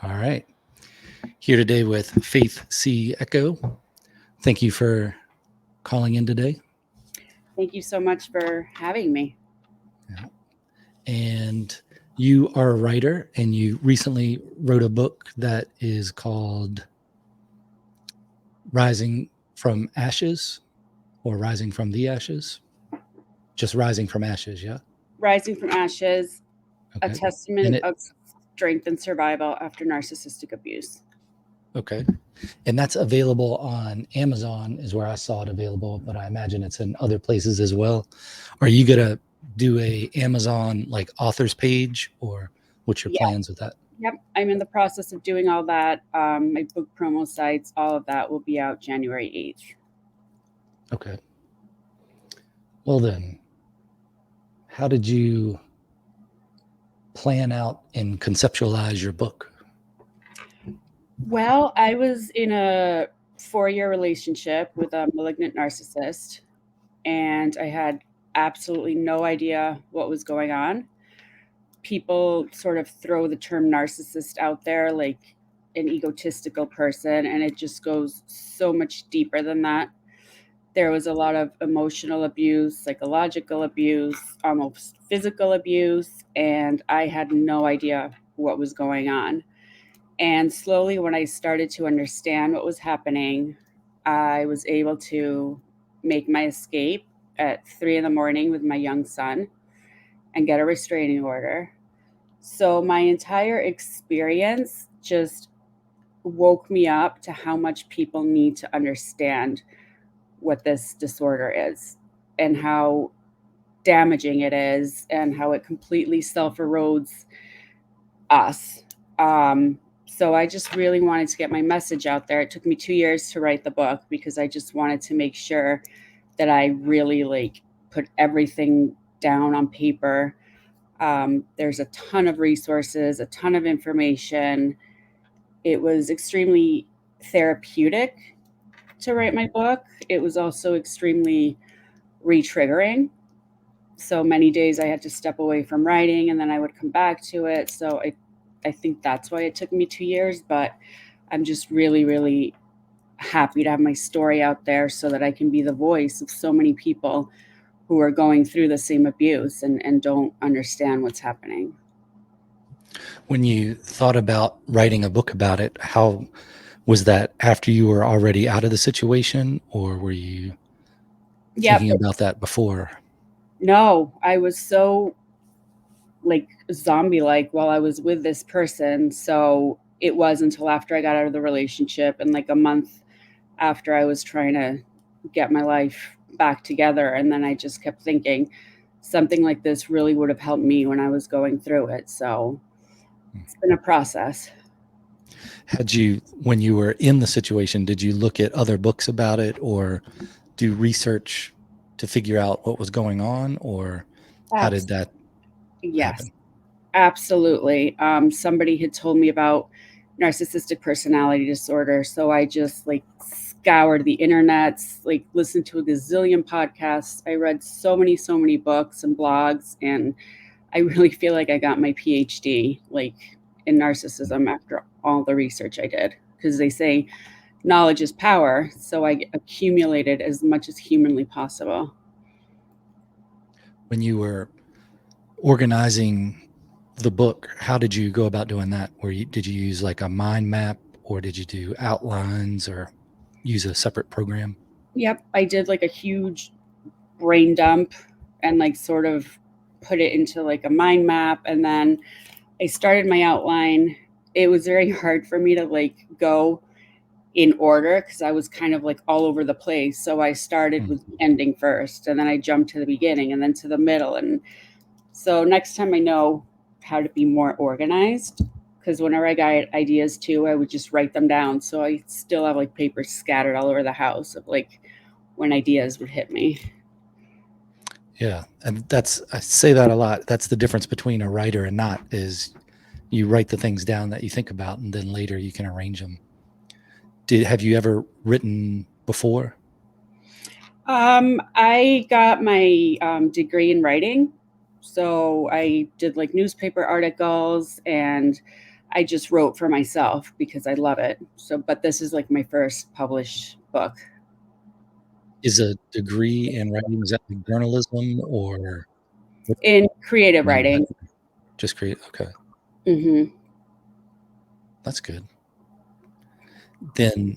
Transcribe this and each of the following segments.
All right. Here today with Faith C. Echo. Thank you for calling in today. Thank you so much for having me. Yeah. And you are a writer, and you recently wrote a book that is called Rising from Ashes or Rising from the Ashes. Just Rising from Ashes, yeah? Rising from Ashes, a Okay. And testament it, of strength and survival after narcissistic abuse. okay. And that's available on Amazon, is where I saw it available, but I imagine it's in other places as well. Are you going to do a Amazon like authors page, or what's your Yeah, plans with that? yep. I'm in the process of doing all that. My book promo sites, all of that will be out January 8th. Okay. Well, then, how did you plan out and conceptualize your book? Well, I was in a 4-year relationship with a malignant narcissist, and I had absolutely no idea what was going on. People sort of throw the term narcissist out there like an egotistical person, and it just goes so much deeper than that. There was a lot of emotional abuse, psychological abuse, almost physical abuse, and I had no idea what was going on. And slowly, when I started to understand what was happening, I was able to make my escape at 3 in the morning with my young son and get a restraining order. So my entire experience just woke me up to how much people need to understand what this disorder is and how damaging it is and how it completely self erodes us. So I just really wanted to get my message out there. It took me 2 years to write the book because I just wanted to make sure that I really put everything down on paper. There's a ton of resources, a ton of information. It was extremely therapeutic to write my book. It was also extremely re-triggering. So many days I had to step away from writing and then I would come back to it. So I think that's why it took me 2 years, but I'm just really, really happy to have my story out there so that I can be the voice of so many people who are going through the same abuse and don't understand what's happening. When you thought about writing a book about it, how was that after you were already out of the situation, or were you Yep. thinking about that before? No, I was so zombie like while I was with this person. So it was until after I got out of the relationship and like a month after I was trying to get my life back together. And then I just kept thinking something like this really would have helped me when I was going through it. So it's been a process. Had you, when you were in the situation, did you look at other books about it or do research to figure out what was going on, or how did Abs- that yes, happen? absolutely. Somebody had told me about narcissistic personality disorder. So I just scoured the internets, listened to a gazillion podcasts. I read so many books and blogs, and I really feel like I got my PhD in narcissism after all the research I did. Because they say knowledge is power. So I accumulated as much as humanly possible. When you were organizing the book, how did you go about doing that? Did you use like a mind map, or did you do outlines, or use a separate program? Yep, I did a huge brain dump and sort of put it into a mind map, and then I started my outline. It was very hard for me to go in order because I was kind of all over the place. So I started Hmm. with the ending first, and then I jumped to the beginning and then to the middle. And so next time I know how to be more organized, because whenever I got ideas too, I would just write them down. So I still have papers scattered all over the house of when ideas would hit me. Yeah, and I say that a lot. That's the difference between a writer and not, is you write the things down that you think about, and then later you can arrange them. Have you ever written before? I got my degree in writing. So I did newspaper articles, and I just wrote for myself because I love it. So, but this is like my first published book. Is a degree in writing, is that like journalism or what In creative do you writing. have? Just create? Okay, Hmm. that's good. Then,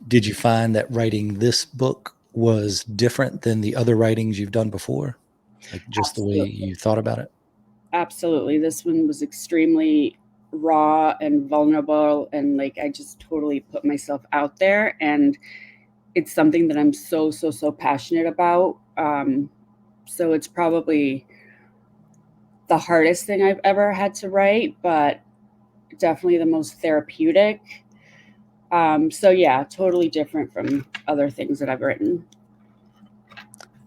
did you find that writing this book was different than the other writings you've done before? Like just the way Absolutely. you thought about it? Absolutely. This one was extremely raw and vulnerable, and like I just totally put myself out there, and it's something that I'm so passionate about. So it's probably the hardest thing I've ever had to write, but definitely the most therapeutic. So yeah, totally different from other things that I've written.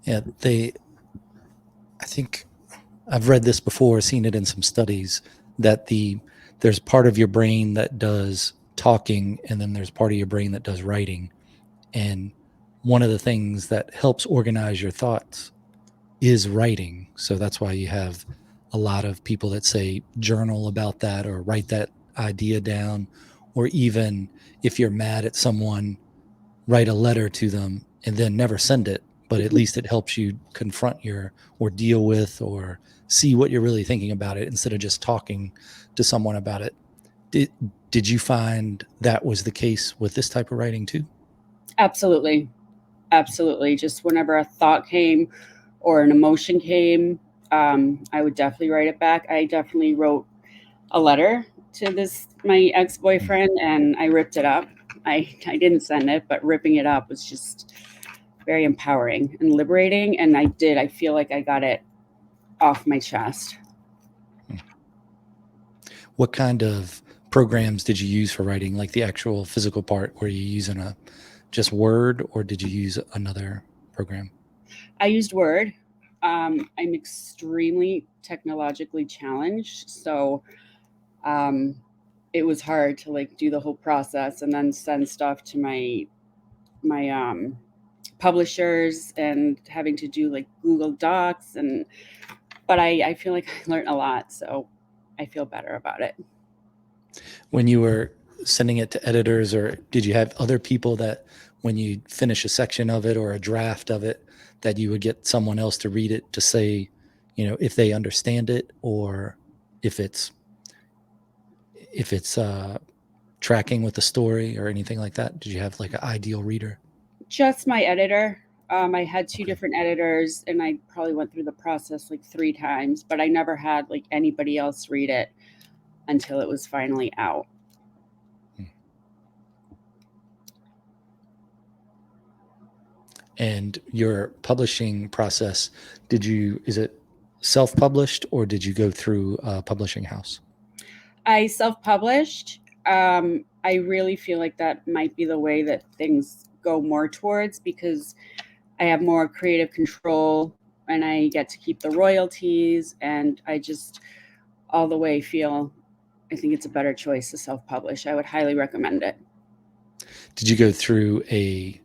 Yeah, I think I've read this before, seen it in some studies that there's part of your brain that does talking and then there's part of your brain that does writing. And one of the things that helps organize your thoughts is writing. So that's why you have a lot of people that say journal about that or write that idea down. Or even if you're mad at someone, write a letter to them and then never send it. But at least it helps you confront your or deal with or see what you're really thinking about it instead of just talking to someone about it. Did, did you find that was the case with this type of writing too? Absolutely. Absolutely. Just whenever a thought came or an emotion came, I would definitely write it back. I definitely wrote a letter to my Mm. ex-boyfriend, and I ripped it up. I didn't send it, but ripping it up was just very empowering and liberating. And I feel like I got it off my chest. What kind of programs did you use for writing, like the actual physical part? Were you using a just Word or did you use another program? I used Word. I'm extremely technologically challenged, so um, it was hard to like do the whole process and then send stuff to my publishers and having to do like Google Docs. And but I feel like I learned a lot, so I feel better about it. When you were sending it to editors, or did you have other people that when you finish a section of it or a draft of it, that you would get someone else to read it to say, if they understand it or if it's tracking with the story or anything like that? Did you have like an ideal reader? Just my editor. I had two Okay. different editors, and I probably went through the process like 3 times, but I never had like anybody else read it until it was finally out. And your publishing process, is it self-published or did you go through a publishing house? I self-published. I really feel like that might be the way that things go more towards, because I have more creative control and I get to keep the royalties, and I just all the way feel I think it's a better choice to self-publish. I would highly recommend it. Did you go through a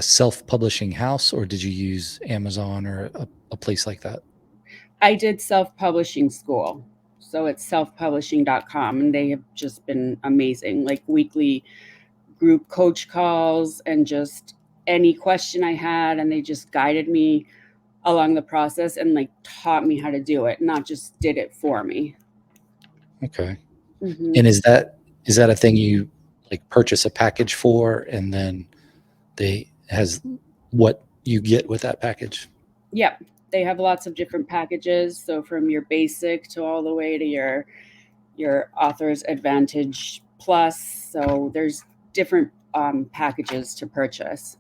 self-publishing house or did you use Amazon or a place like that? I did self-publishing school. So it's selfpublishing.com, and they have just been amazing. Like weekly group coach calls and just any question I had, and they just guided me along the process and like taught me how to do it, not just did it for me. Okay. Hmm. And is that a thing you like purchase a package for and then they has what you get with that package? Yep. They have lots of different packages. So from your basic to all the way to your author's advantage plus. So there's different packages to purchase,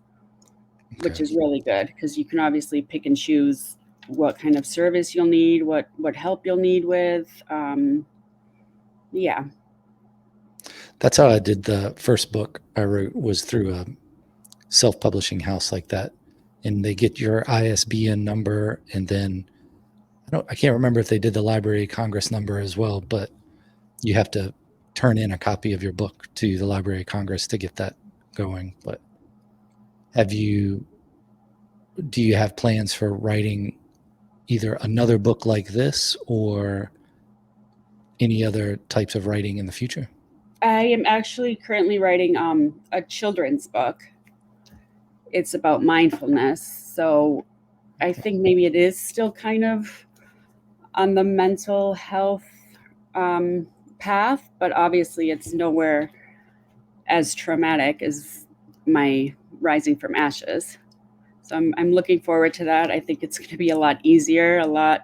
which Okay. is really good because you can obviously pick and choose what kind of service you'll need, what help you'll need with. Yeah. That's how I did the first book I wrote was through a self-publishing house like that. And they get your ISBN number and then I can't remember if they did the Library of Congress number as well, but you have to turn in a copy of your book to the Library of Congress to get that going. But have you do you have plans for writing either another book like this or any other types of writing in the future? I am actually currently writing a children's book. It's about mindfulness. So I think maybe it is still kind of on the mental health um, path, but obviously it's nowhere as traumatic as my rising from ashes. So I'm looking forward to that. I think it's going to be a lot easier, a lot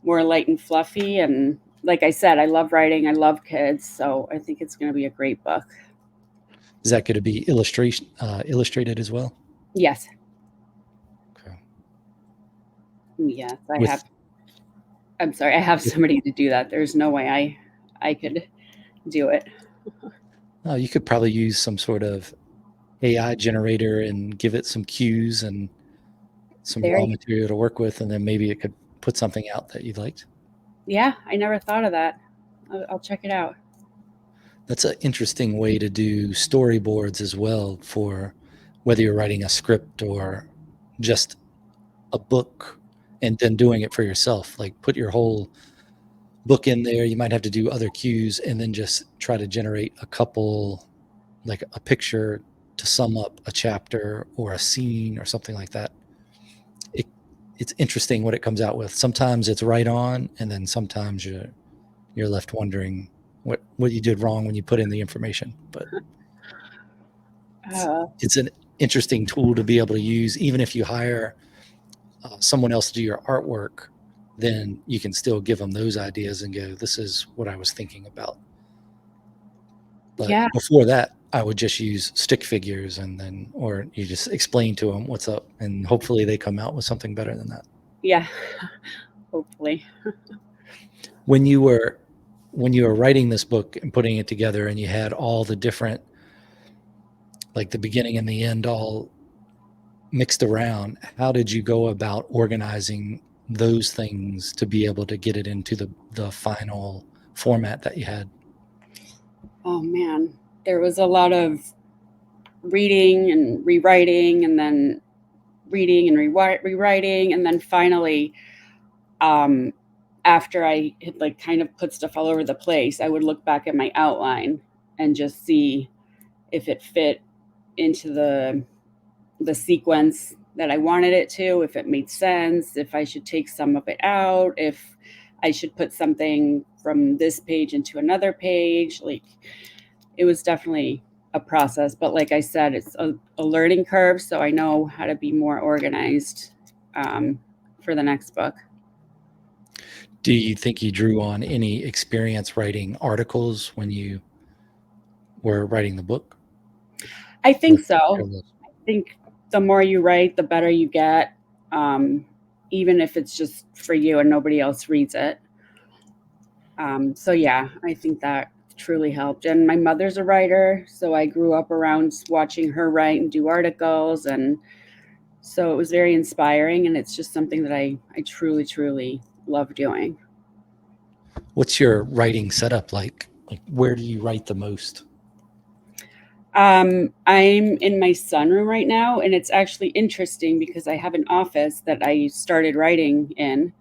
more light and fluffy. And like I said, I love writing, I love kids. So I think it's going to be a great book. Is that going to be illustrated as well? Yes. Okay. Yes, I With have. I'm sorry, I have somebody to do that. There's no way I could do it. you could probably use some sort of AI generator and give it some cues and some There raw you material to work with, and then maybe it could put something out that you liked. Yeah, I never thought of that. I'll check it out. That's an interesting way to do storyboards as well, for whether you're writing a script or just a book, and then doing it for yourself. Like, put your whole book in there. You might have to do other cues and then just try to generate a couple, like a picture to sum up a chapter or a scene or something like that. It's interesting what it comes out with. Sometimes it's right on, and then sometimes you're left wondering what you did wrong when you put in the information. But Uh, it's an interesting tool to be able to use. Even if you hire someone else to do your artwork, then you can still give them those ideas and go, this is what I was thinking about. But yeah, before that, I would just use stick figures, and then, or you just explain to them what's up, and hopefully they come out with something better than that. yeah. Hopefully. When you were writing this book and putting it together, and you had all the different, like the beginning and the end all mixed around, how did you go about organizing those things to be able to get it into the final format that you had? Oh man, there was a lot of reading and rewriting, and then reading and rewriting, and then finally, um, after I had like kind of put stuff all over the place, I would look back at my outline and just see if it fit into the sequence that I wanted it to, if it made sense, if I should take some of it out, if I should put something from this page into another page. Like, it was definitely a process, but like I said, it's a learning curve, so I know how to be more organized um, for the next book. Do you think you drew on any experience writing articles when you were writing the book? I Or think so. I think the more you write, the better you get, um, even if it's just for you and nobody else reads it. So yeah, I think that truly helped. And my mother's a writer, so I grew up around watching her write and do articles, and so it was very inspiring. And it's just something that I truly, truly love doing. What's your writing setup like? Like, where do you write the most? I'm in my sunroom right now, and it's actually interesting because I have an office that I started writing in,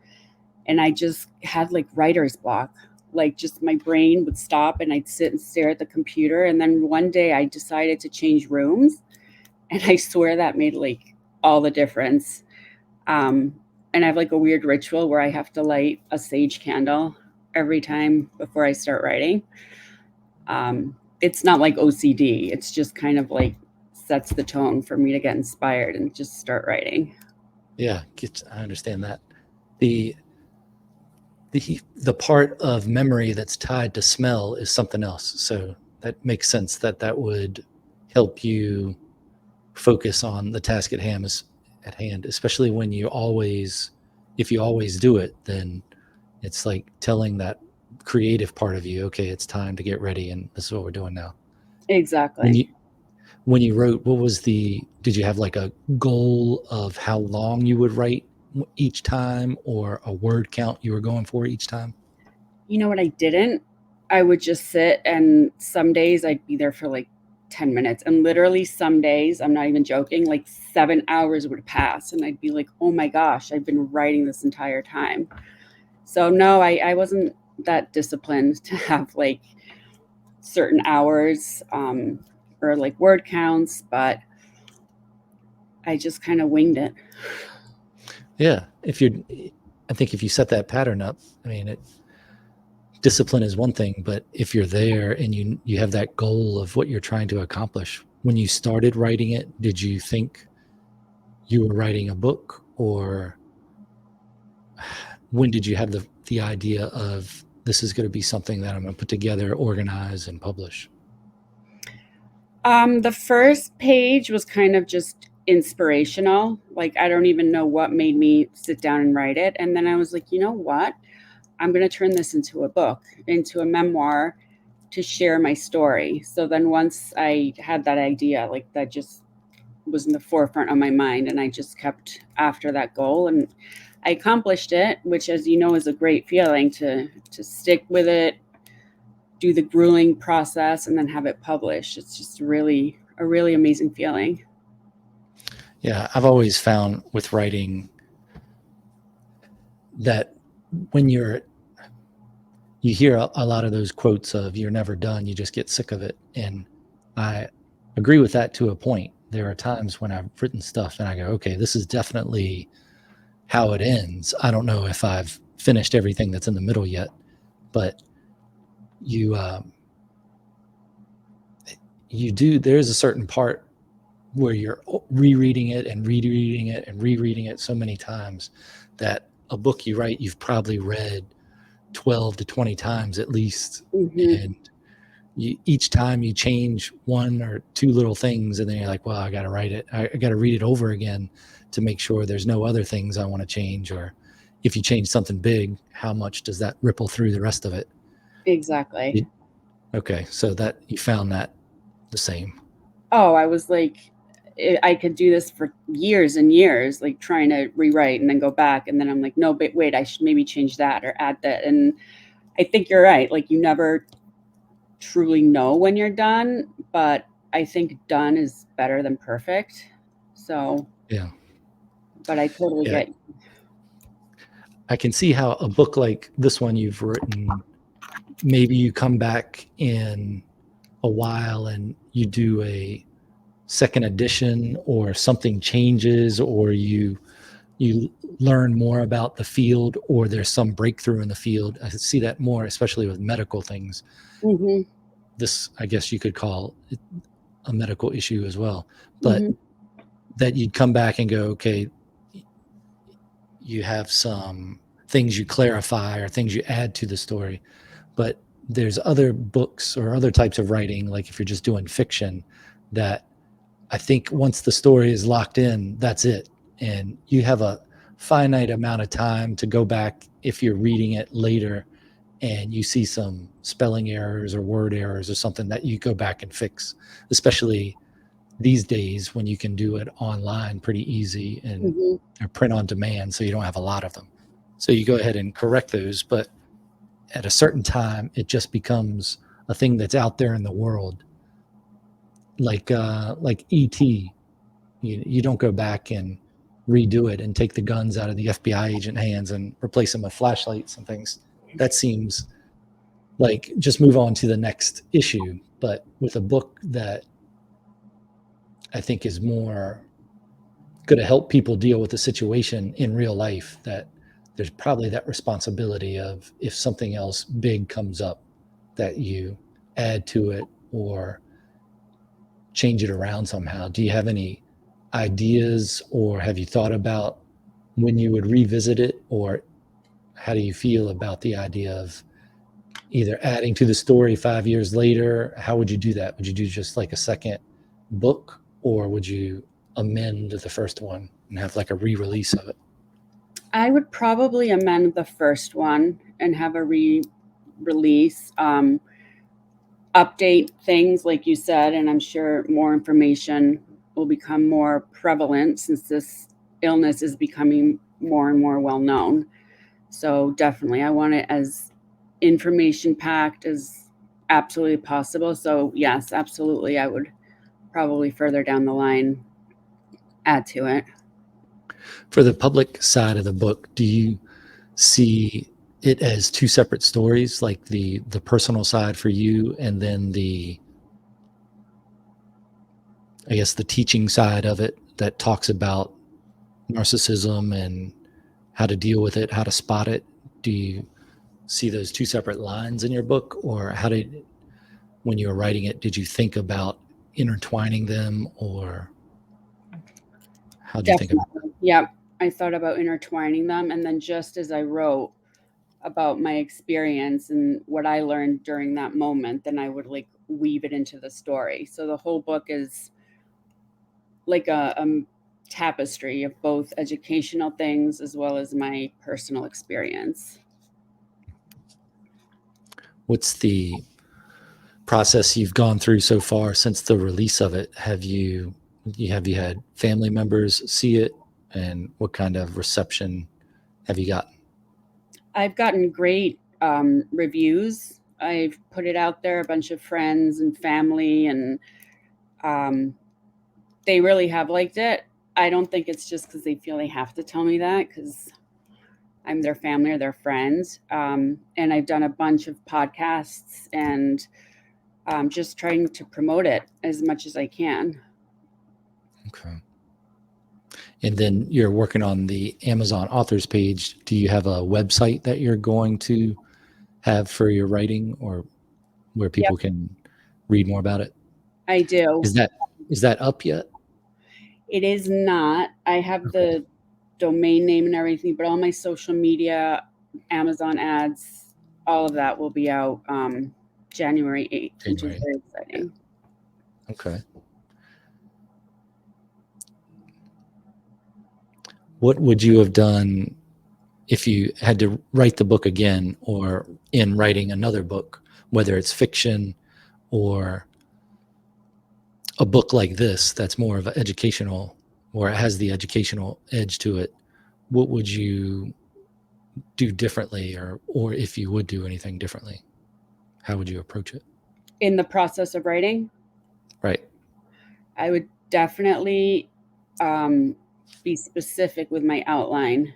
and I just had like writer's block. Like, just my brain would stop and I'd sit and stare at the computer. And then one day I decided to change rooms, and I swear that made like all the difference. Um, and I have like a weird ritual where I have to light a sage candle every time before I start writing. It's not like OCD, it's just kind of like sets the tone for me to get inspired and just start writing. Yeah, I understand that. The the part of memory that's tied to smell is something else. So that makes sense that that would help you focus on the task at hand, especially when you always, if you always do it, then it's like telling that creative part of you, okay, it's time to get ready, and this is what we're doing now. When Exactly. you when you wrote, what was the, did you have like a goal of how long you would write each time, or a word count you were going for each time? You know what I didn't? I would just sit, and some days I'd be there for like 10 minutes. And literally, some days, I'm not even joking, like 7 hours would pass. And I'd be like, oh my gosh, I've been writing this entire time. So, no, I wasn't that discipline to have like certain hours or like word counts, but I just kind of winged it. Yeah. I think if you set that pattern up, I mean, discipline is one thing, but if you're there and you have that goal of what you're trying to accomplish, when you started writing it, did you think you were writing a book, or when did you have the idea of this is going to be something that I'm going to put together, organize, and publish? The first page was kind of just inspirational. Like, I don't even know what made me sit down and write it. And then I was like, you know what? I'm going to turn this into a book, into a memoir to share my story. So then once I had that idea, like that just was in the forefront of my mind, and I just kept after that goal, and I accomplished it, which, as you know, is a great feeling to stick with it, do the grueling process, and then have it published. It's just really a really amazing feeling. Yeah, I've always found with writing that when you hear a lot of those quotes of "you're never done, you just get sick of it," and I agree with that to a point. There are times when I've written stuff and I go, "Okay, this is definitely how it ends. I don't know if I've finished everything that's in the middle yet," but you you do. There's a certain part where you're rereading it and rereading it and rereading it so many times that a book you write, you've probably read 12 to 20 times at least. Mm-hmm. And each time you change one or two little things, and then you're like, well, I got to write it. I got to read it over again to make sure there's no other things I want to change. Or if you change something big, how much does that ripple through the rest of it? Exactly. Okay. So that you found that the same. Oh, I was like, I could do this for years and years, like trying to rewrite and then go back. And then I'm like, no, but wait, I should maybe change that or add that. And I think you're right. Like, you never truly know when you're done, but I think done is better than perfect. So, Yeah. but I totally Yeah. get. I can see how a book like this one you've written, maybe you come back in a while and you do a second edition, or something changes, or you learn more about the field, or there's some breakthrough in the field. I see that more, especially with medical things. Mm-hmm. This, I guess you could call it a medical issue as well, but Mm-hmm. that you'd come back and go, okay, you have some things you clarify or things you add to the story. But there's other books or other types of writing, like if you're just doing fiction, that I think once the story is locked in, that's it. And you have a finite amount of time to go back if you're reading it later and you see some spelling errors or word errors or something, that you go back and fix, especially these days when you can do it online pretty easy and Mm-hmm. or print on demand, so you don't have a lot of them. So you go ahead and correct those, but at a certain time, it just becomes a thing that's out there in the world, like ET. You don't go back and redo it and take the guns out of the FBI agent hands and replace them with flashlights and things. That seems like just move on to the next issue. But with a book that I think is more going to help people deal with the situation in real life, that there's probably that responsibility of, if something else big comes up, that you add to it or change it around somehow. Do you have any ideas, or have you thought about when you would revisit it, or how do you feel about the idea of either adding to the story 5 years later? How would you do that? Would you do just like a second book, or would you amend the first one and have like a re-release of it? I would probably amend the first one and have a re-release. Update things like you said, and I'm sure more information will become more prevalent since this illness is becoming more and more well known. So definitely, I want it as information packed as absolutely possible. So yes, absolutely, I would probably further down the line add to it. For the public side of the book, do you see it as two separate stories, like the personal side for you, and then I guess the teaching side of it that talks about narcissism and how to deal with it, how to spot it? Do you see those two separate lines in your book, or when you were writing it, did you think about intertwining them, or how do you think about that? Definitely. Yeah. I thought about intertwining them. And then just as I wrote about my experience and what I learned during that moment, then I would like weave it into the story. So the whole book is like a tapestry of both educational things as well as my personal experience. What's the process you've gone through so far since the release of it? Have you had family members see it, and what kind of reception have you gotten? I've gotten great reviews. I've put it out there, a bunch of friends and family, and um, they really have liked it. I don't think it's just because they feel they have to tell me that because I'm their family or their friends. And I've done a bunch of podcasts and just trying to promote it as much as I can. Okay. And then you're working on the Amazon authors page. Do you have a website that you're going to have for your writing, or where Yep, people can read more about it? I do. Is that up yet? It is not. I have Okay. the domain name and everything, but all my social media, Amazon ads, all of that will be out January 8th, which is January. very Yeah. exciting. Okay. What would you have done if you had to write the book again, or in writing another book, whether it's fiction or a book like this that's more of an educational, or it has the educational edge to it? What would you do differently, or if you would do anything differently, how would you approach it? In the process of writing, Right. I would definitely be specific with my outline.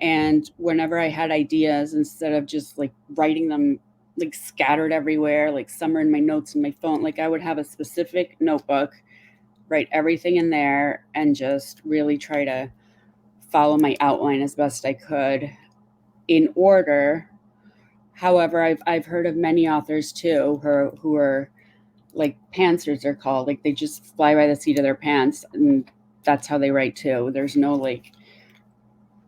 And whenever I had ideas, instead of just like writing them like scattered everywhere, like some are in my notes in my phone, like I would have a specific notebook, write everything in there, and just really try to follow my outline as best I could in order. However, I've heard of many authors too who are like pantsers are called, like they just fly by the seat of their pants, and that's how they write too. There's no like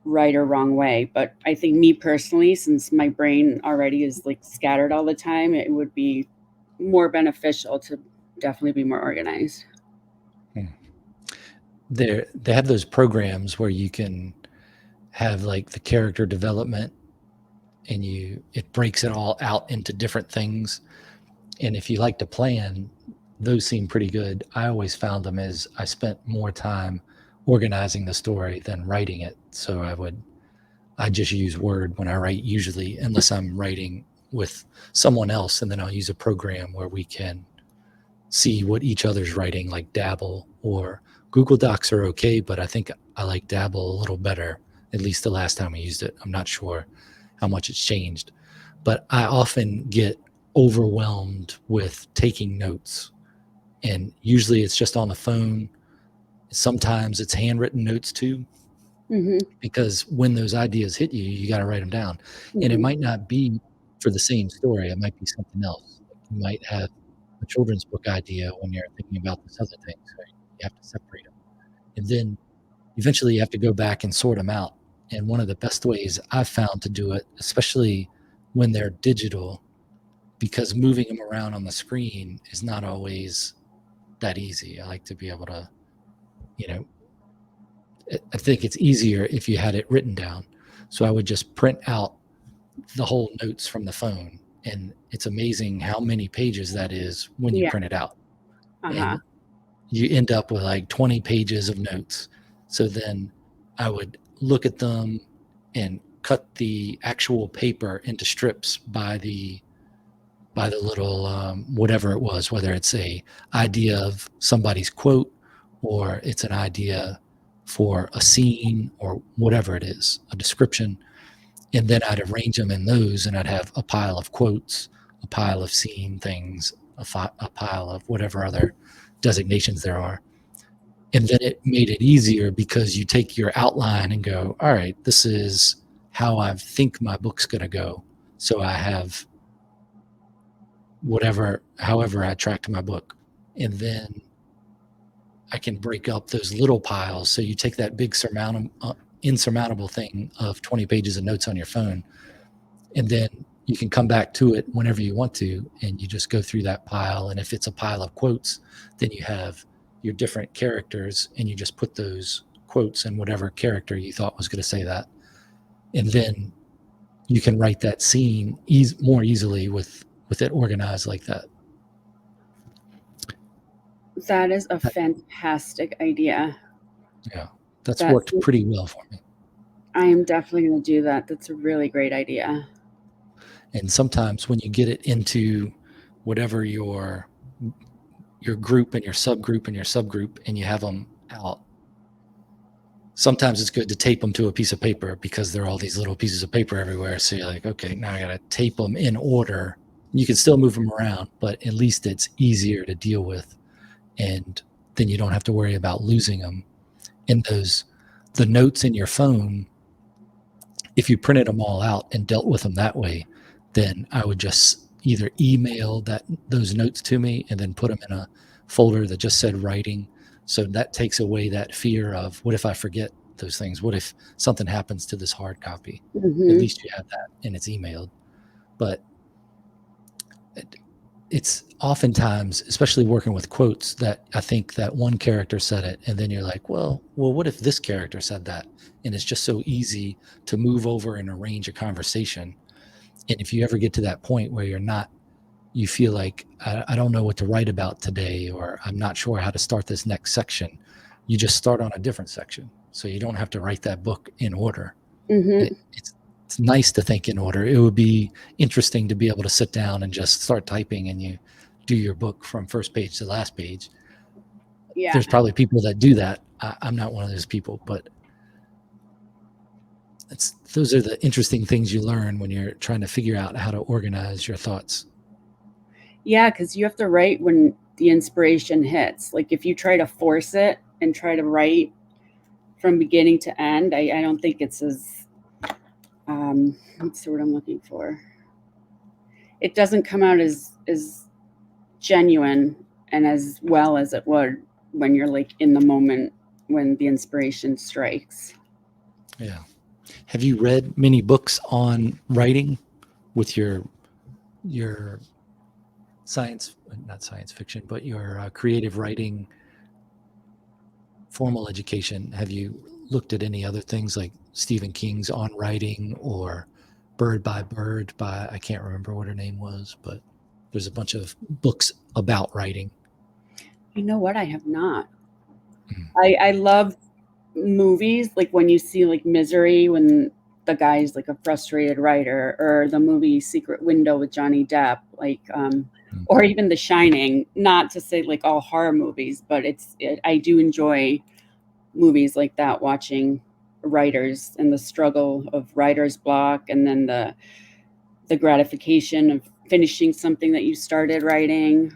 right or wrong way. But I think me personally, since my brain already is like scattered all the time, it would be more beneficial to definitely be more organized. They have those programs where you can have like the character development, and it breaks it all out into different things. And if you like to plan, those seem pretty good. I always found them as I spent more time organizing the story than writing it. So I just use Word when I write usually, unless I'm writing with someone else, and then I'll use a program where we can see what each other's writing, like Dabble, or Google Docs are okay, but I think I like Dabble a little better, at least the last time I used it. I'm not sure how much it's changed, but I often get overwhelmed with taking notes. And usually it's just on the phone. Sometimes it's handwritten notes too, Mm-hmm. because when those ideas hit you, you got to write them down. And it Mm-hmm. might not be for the same story, it might be something else. You might have a children's book idea when you're thinking about this other thing. So you have to separate them. And then eventually you have to go back and sort them out. And one of the best ways I've found to do it, especially when they're digital, because moving them around on the screen is not always that easy. I like to be able to, you know, I think it's easier if you had it written down. So I would just print out the whole notes from the phone. And it's amazing how many pages that is when you Yeah. print it out. Uh-huh. And you end up with like 20 pages of notes. So then I would look at them and cut the actual paper into strips by the little whatever it was, whether it's a idea of somebody's quote, or it's an idea for a scene, or whatever it is, a description. And then I'd arrange them in those, and I'd have a pile of quotes, a pile of scene things, a pile of whatever other designations there are. And then it made it easier because you take your outline and go, all right, this is how I think my book's going to go. So I have however I tracked my book. And then I can break up those little piles. So you take that big insurmountable thing of 20 pages of notes on your phone, and then you can come back to it whenever you want to, and you just go through that pile. And if it's a pile of quotes, then you have your different characters, and you just put those quotes in whatever character you thought was going to say that. And then you can write that scene more easily with it organized like that. That is a fantastic idea. Yeah, that's worked pretty well for me. I am definitely going to do that. That's a really great idea. And sometimes when you get it into whatever your group and your subgroup and you have them out, sometimes it's good to tape them to a piece of paper because there are all these little pieces of paper everywhere. So you're like, okay, now I got to tape them in order. You can still move them around, but at least it's easier to deal with. And then you don't have to worry about losing them. And the notes in your phone, if you printed them all out and dealt with them that way, then I would just either email those notes to me and then put them in a folder that just said writing. So that takes away that fear of, what if I forget those things? What if something happens to this hard copy? Mm-hmm. At least you have that and it's emailed. But it's oftentimes, especially working with quotes, that I think that one character said it, and then you're like, well, what if this character said that? And it's just so easy to move over and arrange a conversation. And if you ever get to that point where you feel like, I don't know what to write about today, or I'm not sure how to start this next section, you just start on a different section. So you don't have to write that book in order. Mm-hmm. It's nice to think in order. It would be interesting to be able to sit down and just start typing and you do your book from first page to last page. Yeah. There's probably people that do that. I'm not one of those people, but those are the interesting things you learn when you're trying to figure out how to organize your thoughts. Yeah, because you have to write when the inspiration hits. Like if you try to force it and try to write from beginning to end, I don't think it's as what's the word I'm looking for? It doesn't come out as genuine and as well as it would when you're like in the moment when the inspiration strikes. Yeah. Have you read many books on writing with your not science fiction, but your creative writing formal education? Have you looked at any other things like Stephen King's On Writing or Bird by Bird by, I can't remember what her name was, but there's a bunch of books about writing. You know what? I have not. I love movies, like when you see like Misery, when the guy's like a frustrated writer, or the movie Secret Window with Johnny Depp, like or even The Shining. Not to say like all horror movies, but I do enjoy movies like that, watching writers and the struggle of writer's block, and then the gratification of finishing something that you started writing.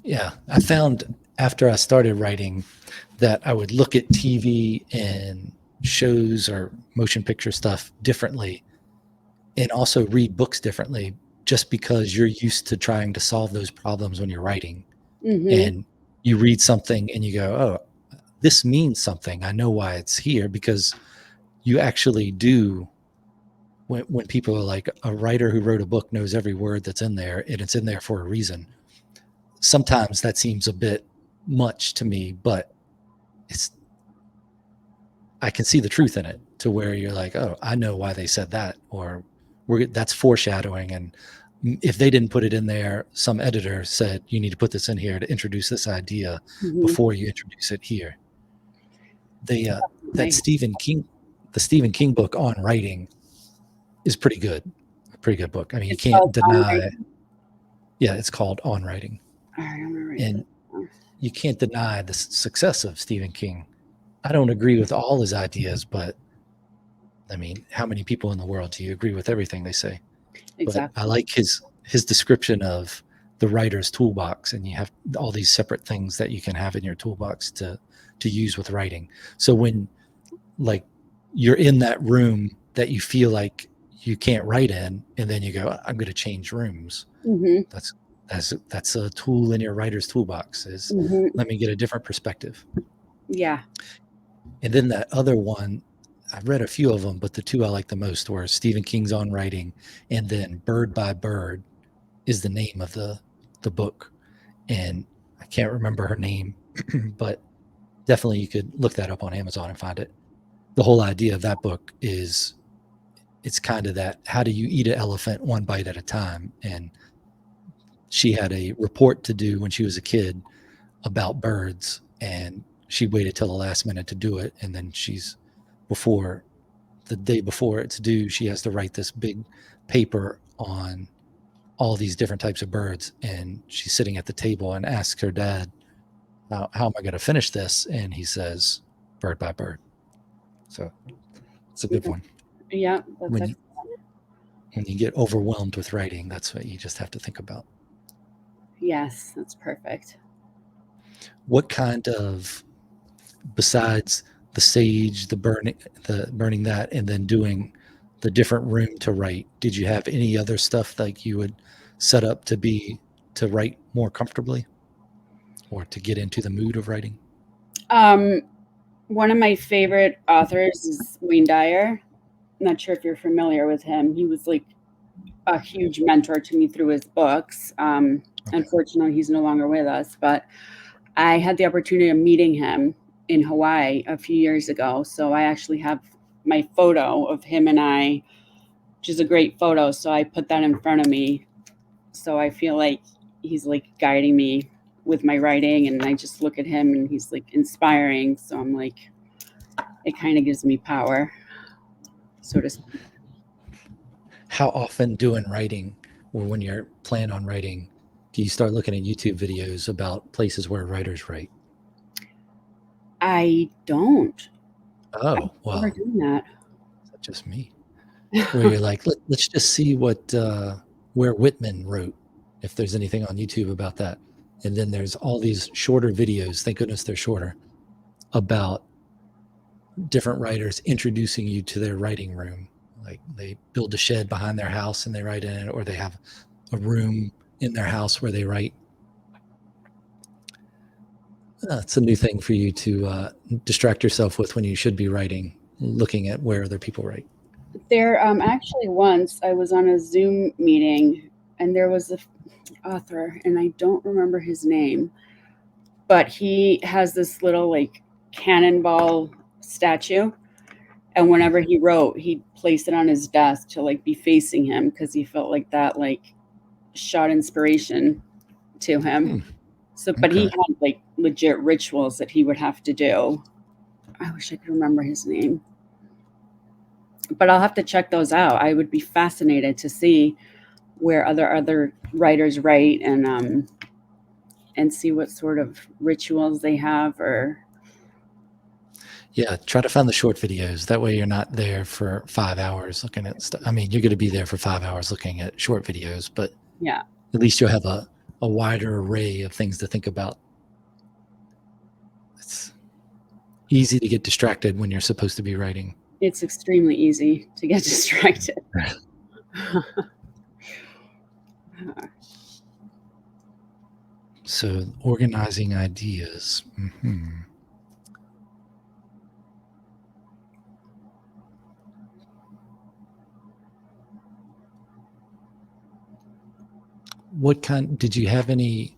Yeah, I found after I started writing that I would look at TV and shows or motion picture stuff differently, and also read books differently, just because you're used to trying to solve those problems when you're writing. Mm-hmm. And you read something and you go, oh, this means something. I know why it's here, because you actually do. When people are like, a writer who wrote a book knows every word that's in there, and it's in there for a reason. Sometimes that seems a bit much to me, but I can see the truth in it, to where you're like, oh, I know why they said that, or that's foreshadowing. And if they didn't put it in there, some editor said, you need to put this in here to introduce this idea before you introduce it here. The Stephen King book On Writing is pretty good. A pretty good book. I mean, you can't deny. Yeah, it's called On Writing. And you can't deny the success of Stephen King. I don't agree with all his ideas, but I mean, how many people in the world do you agree with everything they say? But I Exactly. like his description of the writer's toolbox, and you have all these separate things that you can have in your toolbox to use with writing. So when like you're in that room that you feel like you can't write in, and then you go, I'm going to change rooms. Hmm. That's that's a tool in your writer's toolbox. Is Hmm. let me get a different perspective. Yeah. And then that other one, I've read a few of them, but the two I like the most were Stephen King's On Writing, and then Bird by Bird is the name of the book. And I can't remember her name, but definitely you could look that up on Amazon and find it. The whole idea of that book is it's kind of that, how do you eat an elephant one bite at a time? And she had a report to do when she was a kid about birds, and she waited till the last minute to do it. And then she's before the day before it's due, she has to write this big paper on all these different types of birds. And she's sitting at the table and asks her dad, how am I going to finish this? And he says, bird by bird. So it's a good one. Yeah. That's When you, excellent. when you get overwhelmed with writing, that's what you just have to think about. Yes, that's perfect. What kind of, besides the sage, the burning that, and then doing the different room to write, did you have any other stuff like you would set up to write more comfortably or to get into the mood of writing? Um, One of my favorite authors is Wayne Dyer. I'm not sure if you're familiar with him. He was like a huge mentor to me through his books. Okay. Unfortunately, he's no longer with us, but I had the opportunity of meeting him in Hawaii a few years ago. So I actually have my photo of him and I, which is a great photo. So I put that in front of me. So I feel like he's like guiding me with my writing, and I just look at him and he's like inspiring. So I'm like, it kind of gives me power, so to speak. How often doing writing, or when you're planning on writing, do you start looking at YouTube videos about places where writers write? I don't. I've Oh, never well, done that. that's just me. Where you're like, let's just see what where Whitman wrote, if there's anything on YouTube about that. And then there's all these shorter videos. Thank goodness they're shorter, about different writers introducing you to their writing room. Like they build a shed behind their house and they write in it, or they have a room in their house where they write. It's a new thing for you to distract yourself with when you should be writing, looking at where other people write. There, actually, once I was on a Zoom meeting, and there was a author, and I don't remember his name, but he has this little like cannonball statue, and whenever he wrote, he'd place it on his desk to like be facing him because he felt like that like shot inspiration to him. Hmm, So, but he okay. had like legit rituals that he would have to do. I wish I could remember his name, but I'll have to check those out. I would be fascinated to see where other writers write, and see what sort of rituals they have. Or Yeah, try to find the short videos. That way you're not there for 5 hours looking at stuff. I mean, you're going to be there for 5 hours looking at short videos, but yeah, at least you'll have a wider array of things to think about. It's easy to get distracted when you're supposed to be writing. it's extremely easy to get distracted. So organizing ideas. What kind, did you have any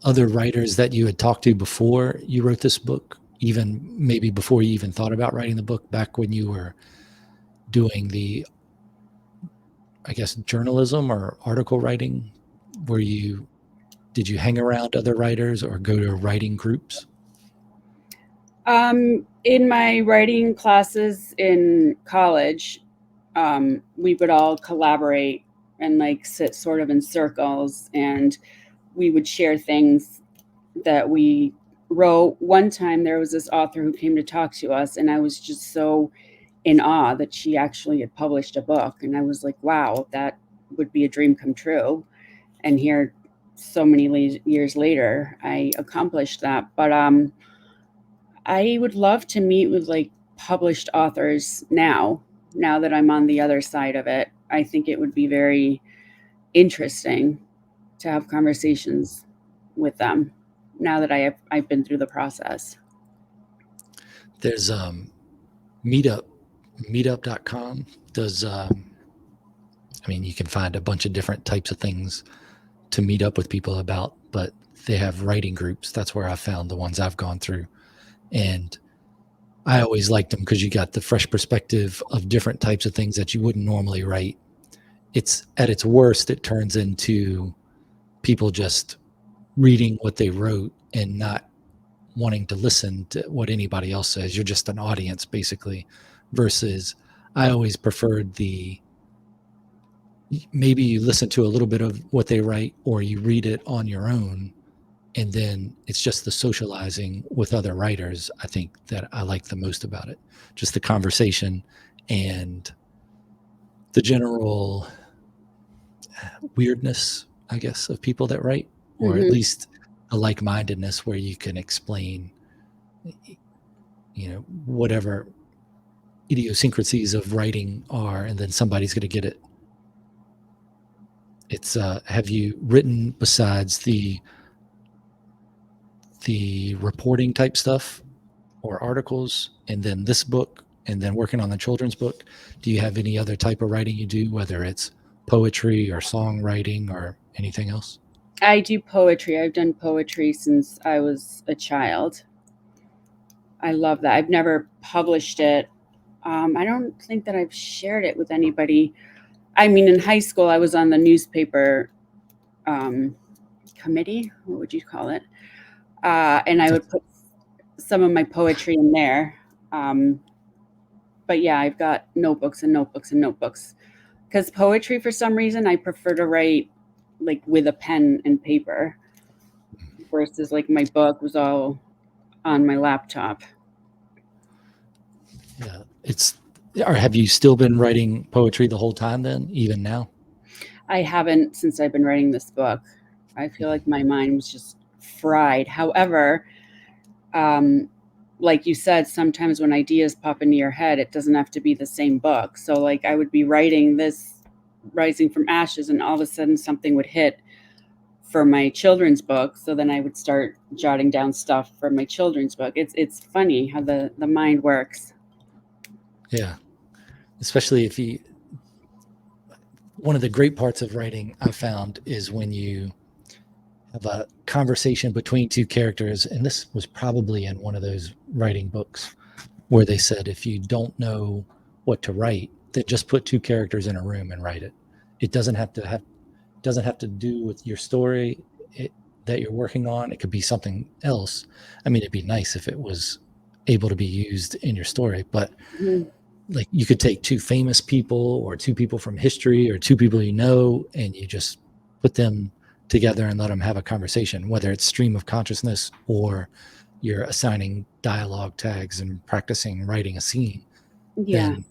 other writers that you had talked to before you wrote this book? Even maybe before you even thought about writing the book, back when you were doing the, I guess, journalism or article writing? Were you, did you hang around other writers or go to writing groups? In my writing classes in college, we would all collaborate and like sit sort of in circles, and we would share things that we wrote. One time there was this author who came to talk to us, and I was just so in awe that she actually had published a book. And I was like, wow, that would be a dream come true. And here, so many years later, I accomplished that. But I would love to meet with like published authors now that I'm on the other side of it. I think it would be very interesting to have conversations with them now that I've been through the process. There's meetup.com does I mean, you can find a bunch of different types of things to meet up with people about, but they have writing groups. That's where I found the ones I've gone through. And I always liked them because you got the fresh perspective of different types of things that you wouldn't normally write. It's at its worst, it turns into people just reading what they wrote and not wanting to listen to what anybody else says. You're just an audience, basically, versus I always preferred the maybe you listen to a little bit of what they write or you read it on your own, and then it's just the socializing with other writers. I think that I like the most about it, just the conversation and the general weirdness, I guess, of people that write, or at Mm-hmm. least a like-mindedness where you can explain, whatever idiosyncrasies of writing are, and then somebody's going to get it. It's have you written besides the reporting type stuff or articles, and then this book, and then working on the children's book? Do you have any other type of writing you do, whether it's poetry or songwriting or anything else? I do poetry. I've done poetry since I was a child. I love that. I've never published it. I don't think that I've shared it with anybody. I mean, in high school, I was on the newspaper um, committee. What would you call it? And I would put some of my poetry in there. Um, but yeah, I've got notebooks and notebooks and notebooks. Because poetry, for some reason, I prefer to write like with a pen and paper versus like my book was all on my laptop. Yeah, or have you still been writing poetry the whole time then, even now? I haven't since I've been writing this book. I feel like my mind was just fried. However, um, like you said, sometimes when ideas pop into your head, it doesn't have to be the same book. So, like, I would be writing this Rising from Ashes, and all of a sudden something would hit for my children's book. So then I would start jotting down stuff for my children's book. It's funny how the mind works. Yeah, especially if you one of the great parts of writing I found is when you have a conversation between two characters, and this was probably in one of those writing books where they said if you don't know what to write, then just put two characters in a room and write it. It doesn't have to do with your story that you're working on. It could be something else. I mean, it'd be nice if it was able to be used in your story, but Mhm. like you could take two famous people or two people from history or two people and you just put them together and let them have a conversation, whether it's stream of consciousness or you're assigning dialogue tags and practicing writing a scene. Yeah, Then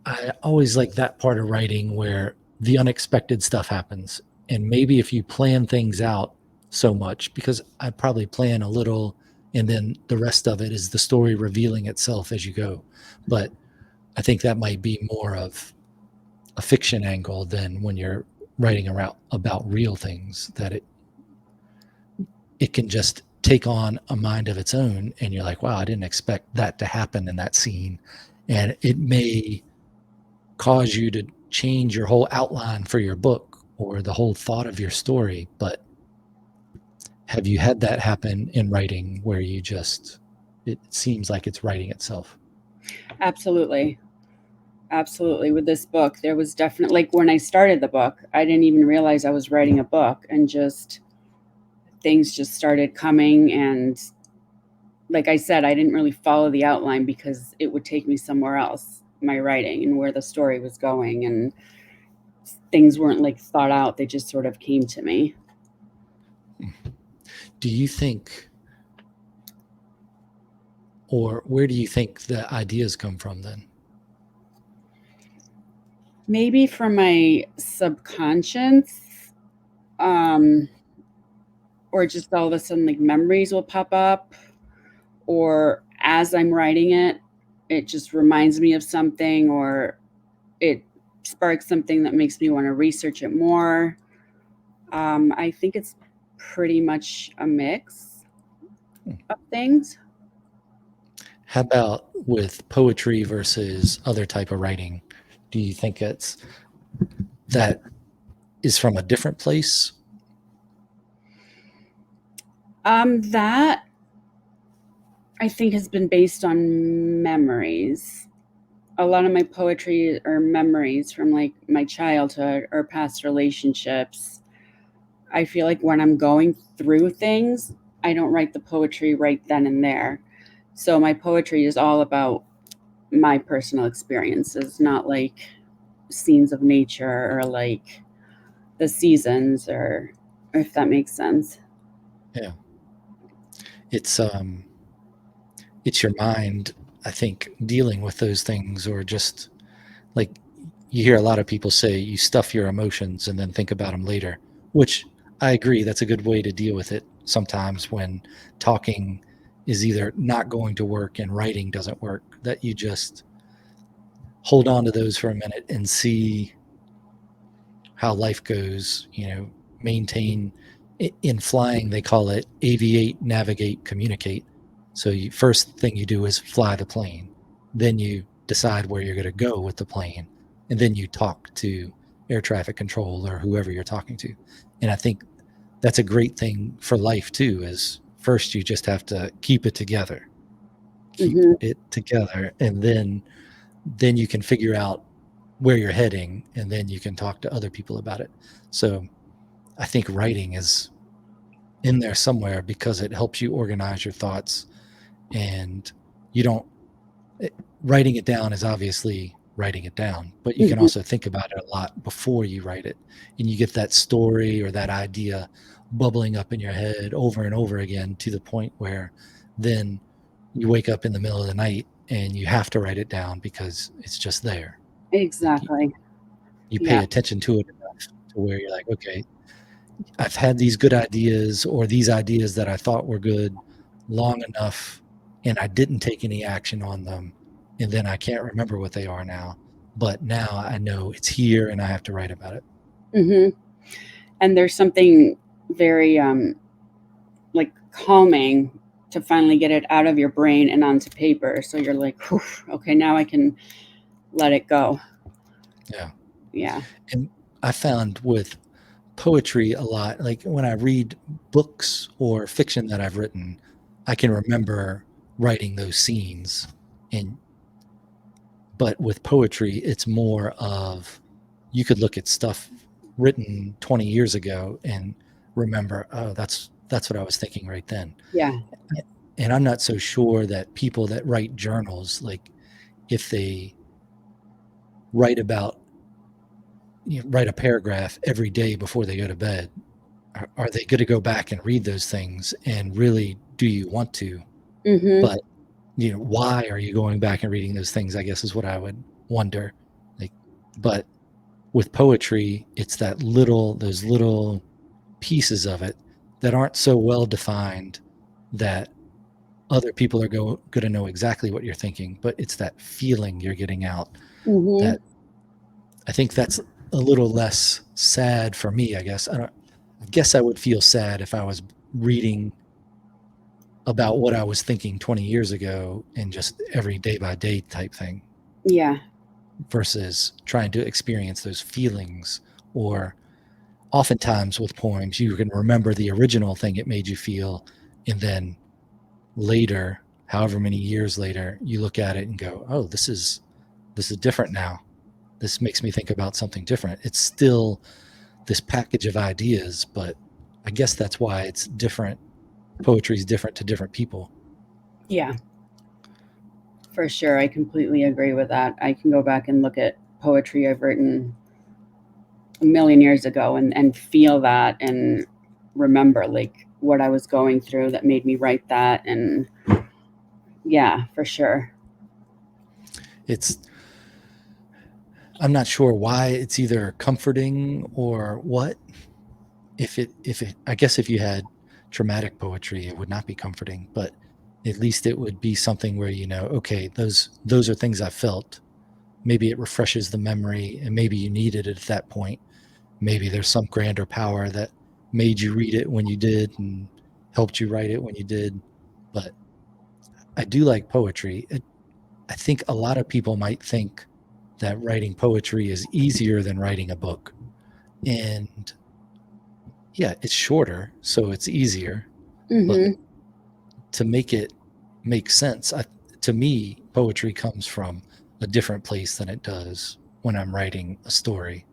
I always like that part of writing where the unexpected stuff happens. And maybe if you plan things out so much, because I probably plan a little and then the rest of it is the story revealing itself as you go. But I think that might be more of a fiction angle than when you're writing about real things, that it can just take on a mind of its own. And you're like, wow, I didn't expect that to happen in that scene. And it may cause you to change your whole outline for your book or the whole thought of your story. But have you had that happen in writing where it seems like it's writing itself? absolutely. Absolutely. With this book, there was definitely, like, when I started the book, I didn't even realize I was writing a book, and just things just started coming. And like I said, I didn't really follow the outline because it would take me somewhere else, my writing and where the story was going. And things weren't like thought out, they just sort of came to me. Do you think Or where do you think the ideas come from then? Maybe from my subconscious, um, or just all of a sudden, like, memories will pop up, or as I'm writing it, it just reminds me of something, or it sparks something that makes me wanna research it more. I think it's pretty much a mix of things. How about with poetry versus other type of writing? Do you think it's that is from a different place? That I think has been based on memories. A lot of my poetry are memories from, like, my childhood or past relationships. I feel like when I'm going through things, I don't write the poetry right then and there. So my poetry is all about my personal experiences, not like scenes of nature or like the seasons, or if that makes sense. Yeah. It's your mind, I think, dealing with those things, or just like you hear a lot of people say you stuff your emotions and then think about them later, which I agree that's a good way to deal with it sometimes when talking is either not going to work and writing doesn't work, that you just hold on to those for a minute and see how life goes, maintain. In flying they call it aviate, navigate, communicate. So you, first thing you do is fly the plane, then you decide where you're going to go with the plane, and then you talk to air traffic control or whoever you're talking to. And I think that's a great thing for life too, is first you just have to keep it together, keep Hmm. it together, and then you can figure out where you're heading, and then you can talk to other people about it. So I think writing is in there somewhere because it helps you organize your thoughts, and you don't it, writing it down is obviously writing it down, but you can Hmm. also think about it a lot before you write it, and you get that story or that idea bubbling up in your head over and over again to the point where then you wake up in the middle of the night and you have to write it down because it's just there. Like Exactly. you pay Yeah. attention to it enough to where you're like, okay, I've had these good ideas, or these ideas that I thought were good long enough, and I didn't take any action on them. And then I can't remember what they are now. But now I know it's here and I have to write about it. Hmm. And there's something very like calming to finally get it out of your brain and onto paper. So you're like, "Whew, okay, now I can let it go." Yeah. Yeah. And I found with poetry a lot, like when I read books or fiction that I've written, I can remember writing those scenes. And but with poetry, it's more of you could look at stuff written 20 years ago and remember, oh, that's what I was thinking right then. Yeah. And I'm not so sure that people that write journals, like if they write about, write a paragraph every day before they go to bed, are they going to go back and read those things? And really, do you want to? Hmm. But why are you going back and reading those things? I guess is what I would wonder. Like, but with poetry, it's those little pieces of it that aren't so well defined that other people are going to know exactly what you're thinking, but it's that feeling you're getting out. Hmm. That I think that's a little less sad for me. I guess I would feel sad if I was reading about what I was thinking 20 years ago and just every day by day type thing, Yeah. versus trying to experience those feelings. Or oftentimes with poems, you can remember the original thing it made you feel, and then later, however many years later, you look at it and go, "Oh, this is different now. This makes me think about something different." It's still this package of ideas, but I guess that's why it's different. Poetry is different to different people. Yeah. For sure. I completely agree with that. I can go back and look at poetry I've written a million years ago and feel that and remember like what I was going through that made me write that. And Yeah, for sure. I'm not sure why it's either comforting or what. I guess if you had traumatic poetry, it would not be comforting, but at least it would be something where, okay, those are things I felt. Maybe it refreshes the memory and maybe you needed it at that point. Maybe there's some grander power that made you read it when you did and helped you write it when you did. But I do like poetry. I think a lot of people might think that writing poetry is easier than writing a book. And yeah, it's shorter, so it's easier. But Mm-hmm. to make it make sense, to me, poetry comes from a different place than it does when I'm writing a story.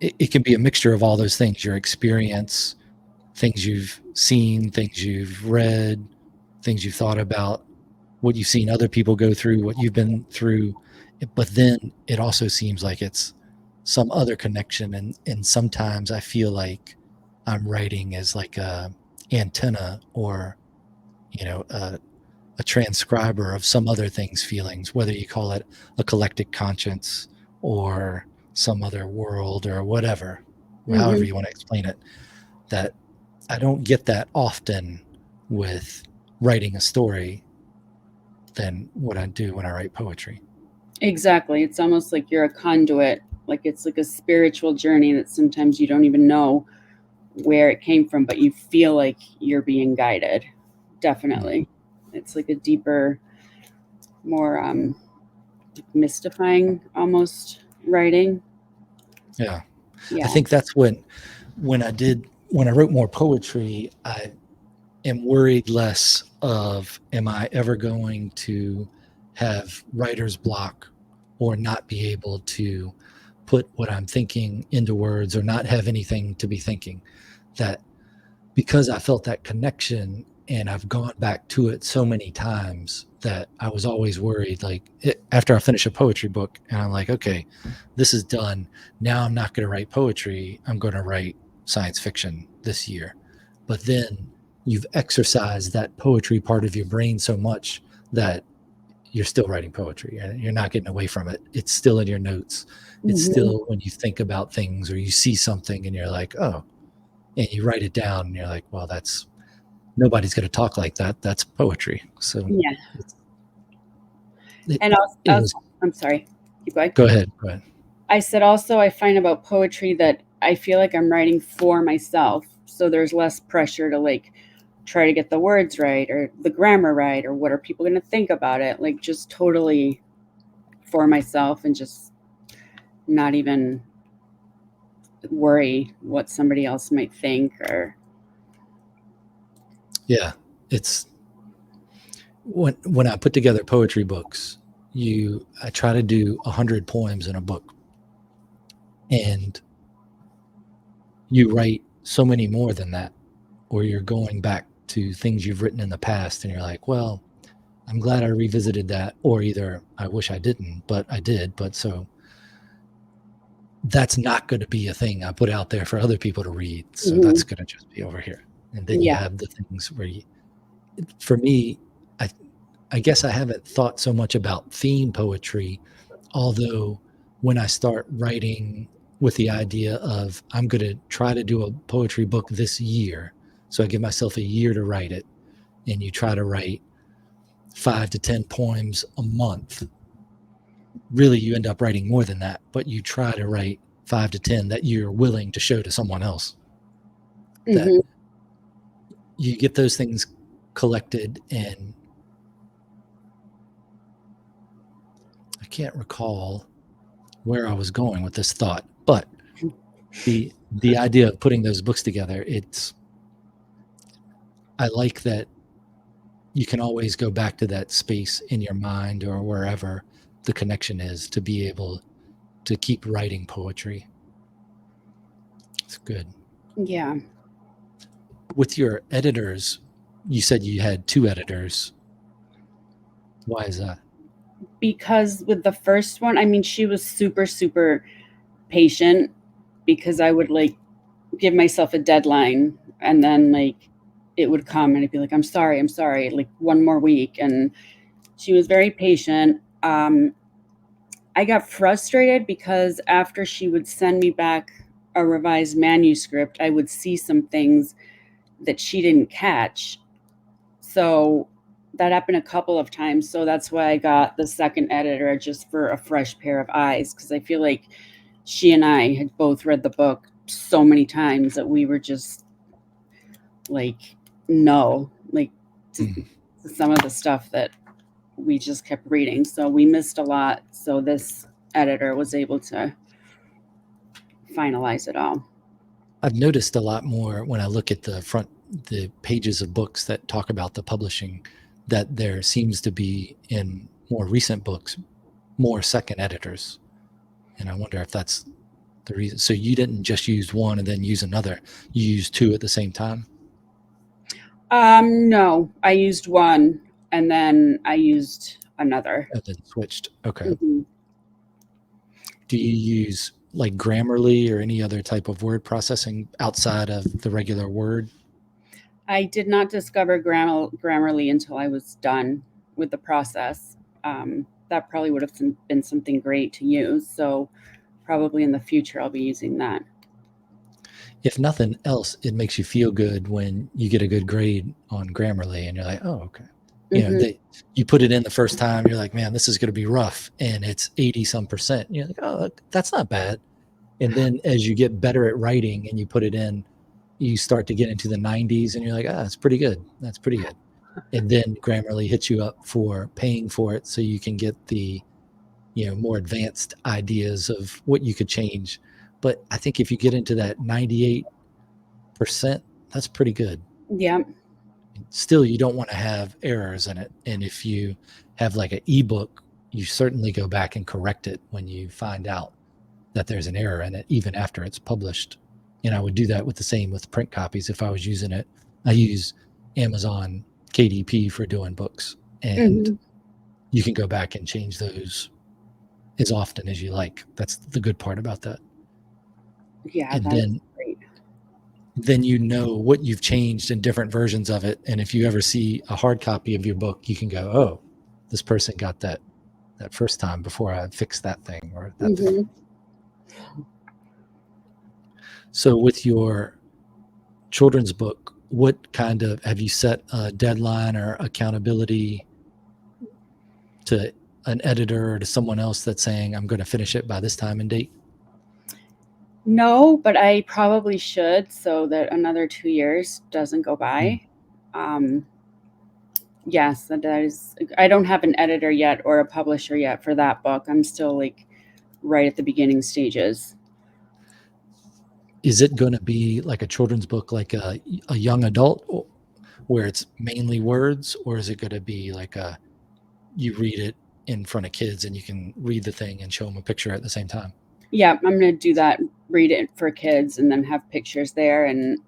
It can be a mixture of all those things, your experience, things you've seen, things you've read, things you've thought about, what you've seen other people go through, what you've been through. But then it also seems like it's some other connection. And sometimes I feel like I'm writing as like a antenna or, a transcriber of some other thing's feelings, whether you call it a collective conscience or some other world or whatever, however Mm-hmm. you want to explain it, that I don't get that often with writing a story than what I do when I write poetry. Exactly. It's almost like you're a conduit. Like it's like a spiritual journey that sometimes you don't even know where it came from, but you feel like you're being guided. Mm. Definitely. It's like a deeper, more mystifying almost writing. Yeah. I Yeah. think that's when I wrote more poetry, I am worried less of am I ever going to have writer's block or not be able to put what I'm thinking into words or not have anything to be thinking. That because I felt that connection and I've gone back to it so many times that I was always worried. Like after I finish a poetry book and I'm like, okay, this is done. Now I'm not going to write poetry. I'm going to write science fiction this year. But then you've exercised that poetry part of your brain so much that you're still writing poetry and you're not getting away from it. It's still in your notes. It's Mm-hmm. still when you think about things or you see something and you're like, oh, and you write it down and you're like, well, that's nobody's going to talk like that. That's poetry. So Yeah. it's, it, And it was, I'm sorry. Keep going. go ahead. Go ahead. I said also I find about poetry that I feel like I'm writing for myself. So there's less pressure to like try to get the words right or the grammar right or what are people going to think about it. Like just totally for myself and just not even worry what somebody else might think or Yeah. It's when I put together poetry books, I try to do 100 poems in a book and you write so many more than that, or you're going back to things you've written in the past and you're like, well, I'm glad I revisited that, or either I wish I didn't, but I did. But so that's not going to be a thing I put out there for other people to read. So mm-hmm. that's going to just be over here. And then you Yeah. have the things where for me, I, I guess I haven't thought so much about theme poetry, although when I start writing with the idea of I'm going to try to do a poetry book this year, so I give myself a year to write it, and you try to write 5 to 10 poems a month. Really, you end up writing more than that, but you try to write 5 to 10 that you're willing to show to someone else. That Mm-hmm. you get those things collected, and I can't recall where I was going with this thought, but the idea of putting those books together, I like that you can always go back to that space in your mind or wherever the connection is to be able to keep writing poetry. It's good. Yeah. With your editors, you said you had two editors. Why is that? Because with the first one, I mean, she was super, super patient because I would like give myself a deadline and then like it would come and I'd be like, I'm sorry, like one more week. And she was very patient. I got frustrated because after she would send me back a revised manuscript, I would see some things that she didn't catch. So that happened a couple of times. So that's why I got the second editor, just for a fresh pair of eyes, because I feel like she and I had both read the book so many times that we were just like, no, like to some of the stuff that we just kept reading. So we missed a lot. So this editor was able to finalize it all. I've noticed a lot more when I look at the pages of books that talk about the publishing, that there seems to be, in more recent books, more second editors. And I wonder if that's the reason. So you didn't just use one and then use another. You used two at the same time? No, I used one and then I used another. And then switched. Okay. Mhm. Do you use like Grammarly or any other type of word processing outside of the regular Word? I did not discover Grammarly until I was done with the process. That probably would have been something great to use. So probably in the future, I'll be using that. If nothing else, it makes you feel good when you get a good grade on Grammarly and you're like, oh, okay. You know, Mhm. you put it in the first time, you're like, man, this is going to be rough. And it's 80 some percent. And you're like, oh, that's not bad. And then as you get better at writing and you put it in, you start to get into the 90s and you're like, that's pretty good. That's pretty good. And then Grammarly hits you up for paying for it so you can get the, more advanced ideas of what you could change. But I think if you get into that 98%, that's pretty good. Yeah. Still, you don't want to have errors in it. And if you have like an ebook, you certainly go back and correct it when you find out that there's an error in it, even after it's published. And I would do that with the same with print copies. If I was using it, I use Amazon KDP for doing books, and Mhm. you can go back and change those as often as you like. That's the good part about that. Yeah, And that is then great. you know what you've changed in different versions of it. And if you ever see a hard copy of your book, you can go, oh, this person got that first time before I fixed that thing or that thing. Mhm. So with your children's book, what kind of, have you set a deadline or accountability to an editor or to someone else that's saying, I'm going to finish it by this time and date? No, but I probably should, so that another 2 years doesn't go Mm. by. Yes, that is. I don't have an editor yet or a publisher yet for that book. I'm still like right at the beginning stages. Is it going to be like a children's book, like a young adult where it's mainly words, or is it going to be like you read it in front of kids and you can read the thing and show them a picture at the same time? Yeah, I'm going to do that, read it for kids and then have pictures there and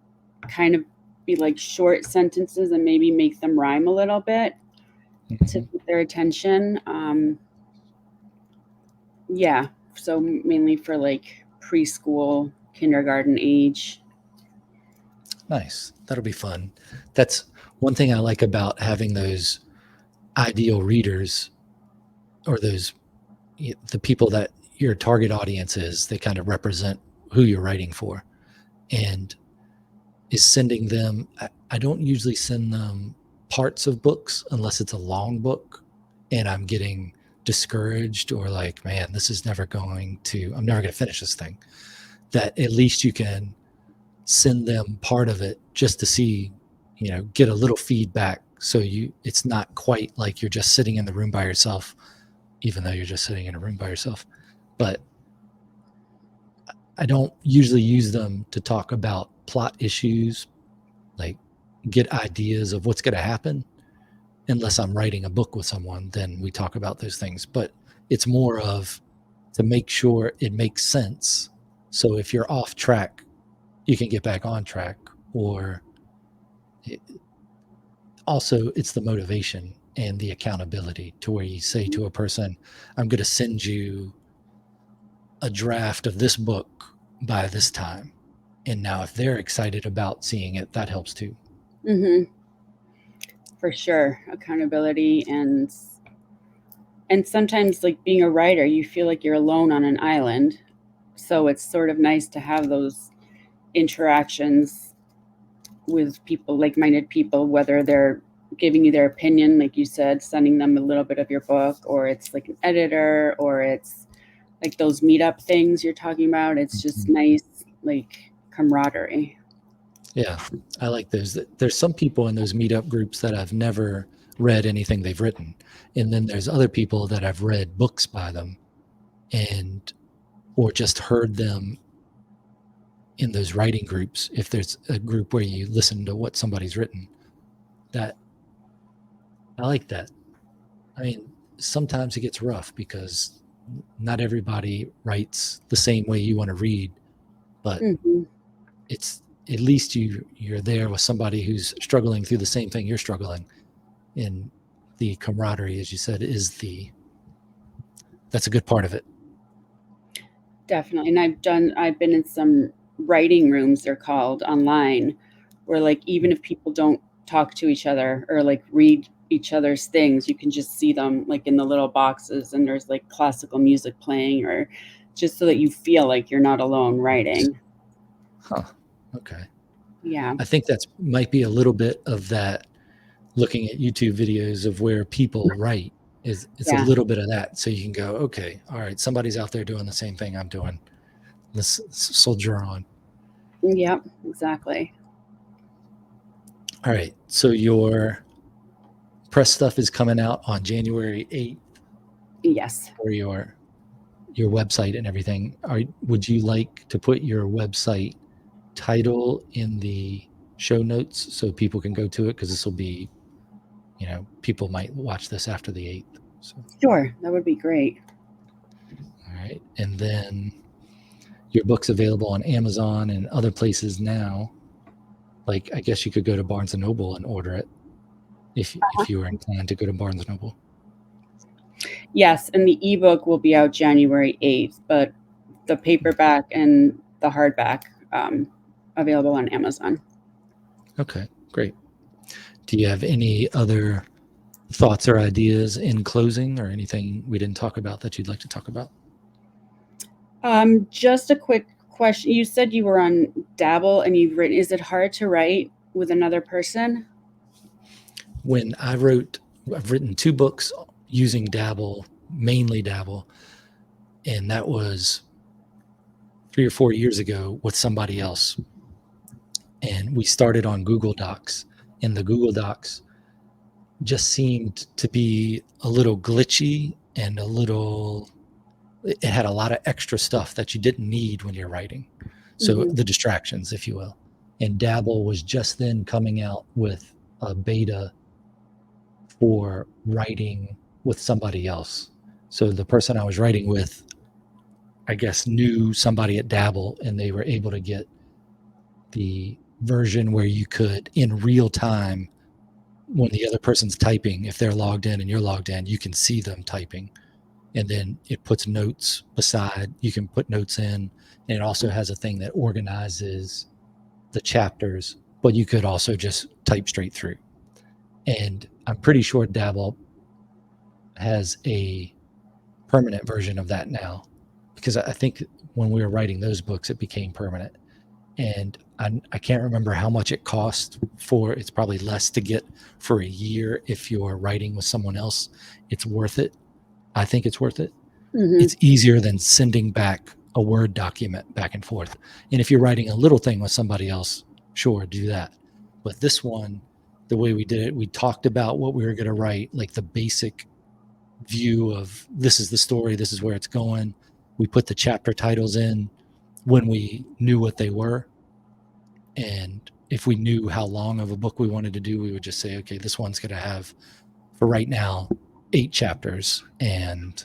kind of be like short sentences and maybe make them rhyme a little bit to Mm-hmm. keep their attention. Yeah, so mainly for like preschool, kindergarten age. Nice. That'll be fun. That's one thing I like about having those ideal readers, or those, the people that your target audience is. They kind of represent who you're writing for, and is sending them. I don't usually send them parts of books unless it's a long book and I'm getting discouraged or like, man, this is never going to, I'm never going to finish this thing. That at least you can send them part of it just to see, get a little feedback. So it's not quite like you're just sitting in the room by yourself, even though you're just sitting in a room by yourself. But I don't usually use them to talk about plot issues, like get ideas of what's going to happen. Unless I'm writing a book with someone, then we talk about those things. But it's more of to make sure it makes sense. So if you're off track, you can get back on track. Or also, it's the motivation and the accountability to where you say to a person, I'm going to send you a draft of this book by this time. And now if they're excited about seeing it, that helps too. Hmm. For sure. Accountability and sometimes like being a writer, you feel like you're alone on an island. So it's sort of nice to have those interactions with people, like-minded people, whether they're giving you their opinion, like you said, sending them a little bit of your book, or it's like an editor, or it's like those meetup things you're talking about. It's just Mhm. nice, like camaraderie. Yeah, I like those. There's some people in those meetup groups that I've never read anything they've written, and then there's other people that I've read books by them, and or just heard them in those writing groups. If there's a group where you listen to what somebody's written, that I like that. I mean, sometimes it gets rough because not everybody writes the same way you want to read, but Hmm. it's at least you're there with somebody who's struggling through the same thing you're struggling, and the camaraderie, as you said, is the that's a good part of it. Definitely. And I've been in some writing rooms, they're called, online, where like even if people don't talk to each other or like read each other's things, you can just see them like in the little boxes and there's like classical music playing, or just so that you feel like you're not alone writing. Huh. Okay. Yeah. I think that's might be a little bit of that. Looking at YouTube videos of where people write is it's a Yeah. little bit of that, so you can go, okay, all right, somebody's out there doing the same thing I'm doing. Let's soldier on. Yep, exactly. All right, so your press stuff is coming out on January 8th Yes. for your website and everything. Would you like to put your website title in the show notes so people can go to it? Because this will be, people might watch this after the 8th. So, Sure. That would be great. all right. And then your book's available on Amazon and other places now. Like, I guess you could go to Barnes and Noble and order it if you were inclined to go to Barnes and Noble. Yes, and the ebook will be out January 8th, but the paperback and the hardback, available on Amazon. Okay, great. Do you have any other thoughts or ideas in closing, or anything we didn't talk about that you'd like to talk about? Just a quick question. You said you were on Dabble and you've written, is it hard to write with another person? When I've written 2 books using Dabble, mainly Dabble, and that was 3 or 4 years ago with somebody else. And we started on Google Docs, and the Google Docs just seemed to be a little glitchy and it had a lot of extra stuff that you didn't need when you're writing. So Hmm. the distractions, if you will. And Dabble was just then coming out with a beta for writing with somebody else. So the person I was writing with, I guess, knew somebody at Dabble, and they were able to get the version where you could, in real time, when the other person's typing, if they're logged in and you're logged in, you can see them typing. And then it puts notes beside, you can put notes in. And it also has a thing that organizes the chapters, but you could also just type straight through. And I'm pretty sure Dabble has a permanent version of that now, because I think when we were writing those books, it became permanent. And I can't remember how much it cost for. It's probably less to get for a year. If you're writing with someone else, it's worth it. I think it's worth it. Hmm. It's easier than sending back a Word document back and forth. And if you're writing a little thing with somebody else, sure, do that. But this one, the way we did it, we talked about what we were going to write, like the basic view of this is the story, this is where it's going. We put the chapter titles in when we knew what they were. And if we knew how long of a book we wanted to do, we would just say, okay, this one's going to have, for right now, 8 chapters, and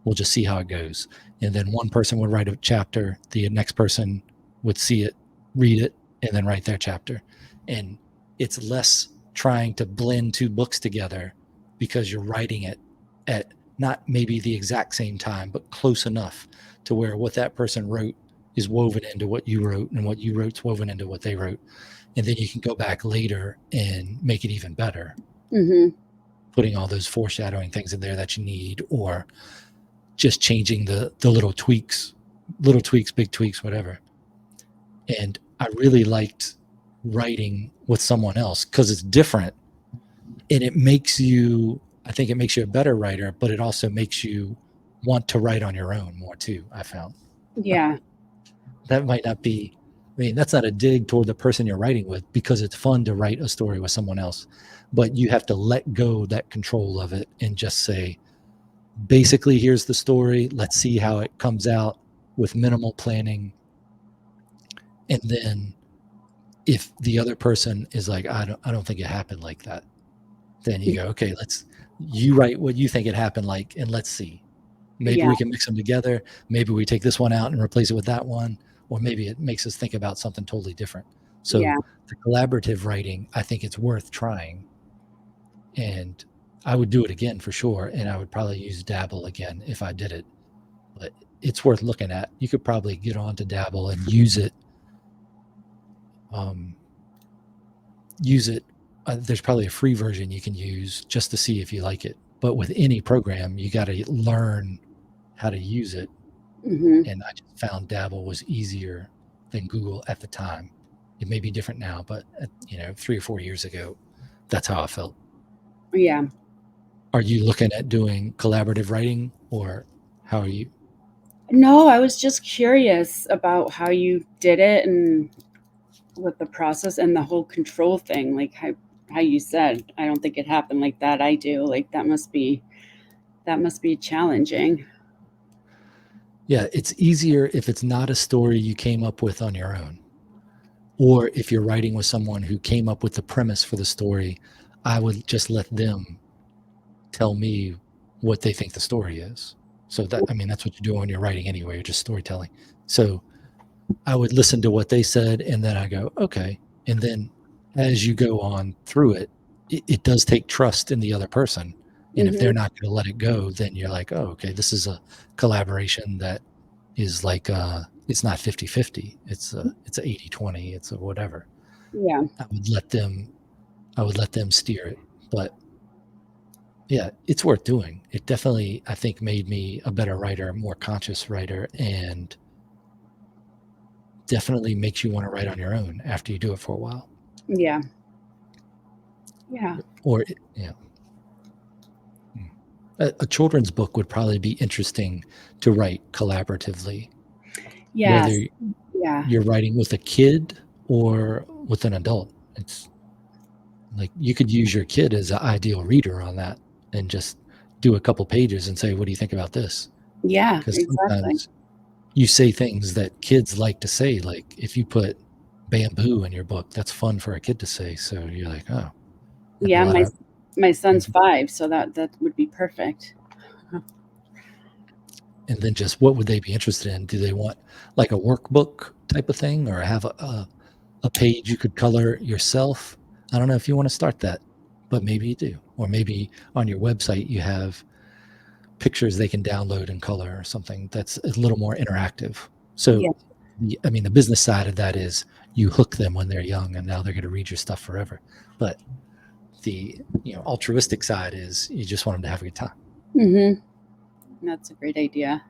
we'll just see how it goes. And then one person would write a chapter, the next person would see it, read it, and then write their chapter. And it's less trying to blend 2 books together, because you're writing it at not maybe the exact same time, but close enough to where what that person wrote is woven into what you wrote, and what you wrote's woven into what they wrote. and then you can go back later and make it even better, Mhm. putting all those foreshadowing things in there that you need, or just changing the little tweaks, big tweaks, whatever. And I really liked writing with someone else because it's different, and it makes you, I think it makes you a better writer, but it also makes you want to write on your own more too, I found. Yeah. That might not be, I mean, that's not a dig toward the person you're writing with, because it's fun to write a story with someone else, but you have to let go that control of it and just say, basically, here's the story. Let's see how it comes out with minimal planning. And then if the other person is like, I don't think it happened like that, then you go, okay, you write what you think it happened like, and let's see. Maybe Yeah. we can mix them together. Maybe we take this one out and replace it with that one, or maybe it makes us think about something totally different. So Yeah. the collaborative writing, I think it's worth trying, and I would do it again for sure. And I would probably use Dabble again if I did it, but it's worth looking at. You could probably get on to Dabble and use it. Um, use it. There's probably a free version you can use just to see if you like it. But with any program, you got to learn how to use it. Mhm. And I just found Dabble was easier than Google at the time. It may be different now, but 3 or 4 years ago, that's how I felt. Yeah. Are you looking at doing collaborative writing, or how are you? No, I was just curious about how you did it and what the process and the whole control thing, like how you said, I don't think it happened like that. I do. Like that must be challenging. Yeah, it's easier if it's not a story you came up with on your own, or if you're writing with someone who came up with the premise for the story. I would just let them tell me what they think the story is. So that, I mean, that's what you do when you're writing anyway. You're just storytelling. So I would listen to what they said, and then I go, okay. And then as you go on through it, it does take trust in the other person. And if they're Mhm. not going to let it go, then you're like, oh, okay, this is a collaboration that is like, it's not 50-50. It's a 80-20. It's a whatever. Yeah. I would let them, steer it. But yeah, it's worth doing. It definitely, I think, made me a better writer, a more conscious writer, and definitely makes you want to write on your own after you do it for a while. Yeah. Yeah. Or, yeah, a children's book would probably be interesting to write collaboratively, Yes. whether Yeah. you're writing with a kid or with an adult. It's like you could use your kid as an ideal reader on that, and just do a couple pages and say, what do you think about this? Yeah, Because exactly. sometimes you say things that kids like to say. Like if you put bamboo in your book, that's fun for a kid to say. So you're like, oh, and a Yeah, lot my of, my son's 5, so that would be perfect. and then just what would they be interested in? Do they want like a workbook type of thing, or have a page you could color yourself? I don't know if you want to start that, but maybe you do. Or maybe on your website you have pictures they can download and color, or something that's a little more interactive. So, Yeah. the business side of that is you hook them when they're young, and now they're going to read your stuff forever. But the altruistic side is you just want them to have a good time. Mhm. That's a great idea.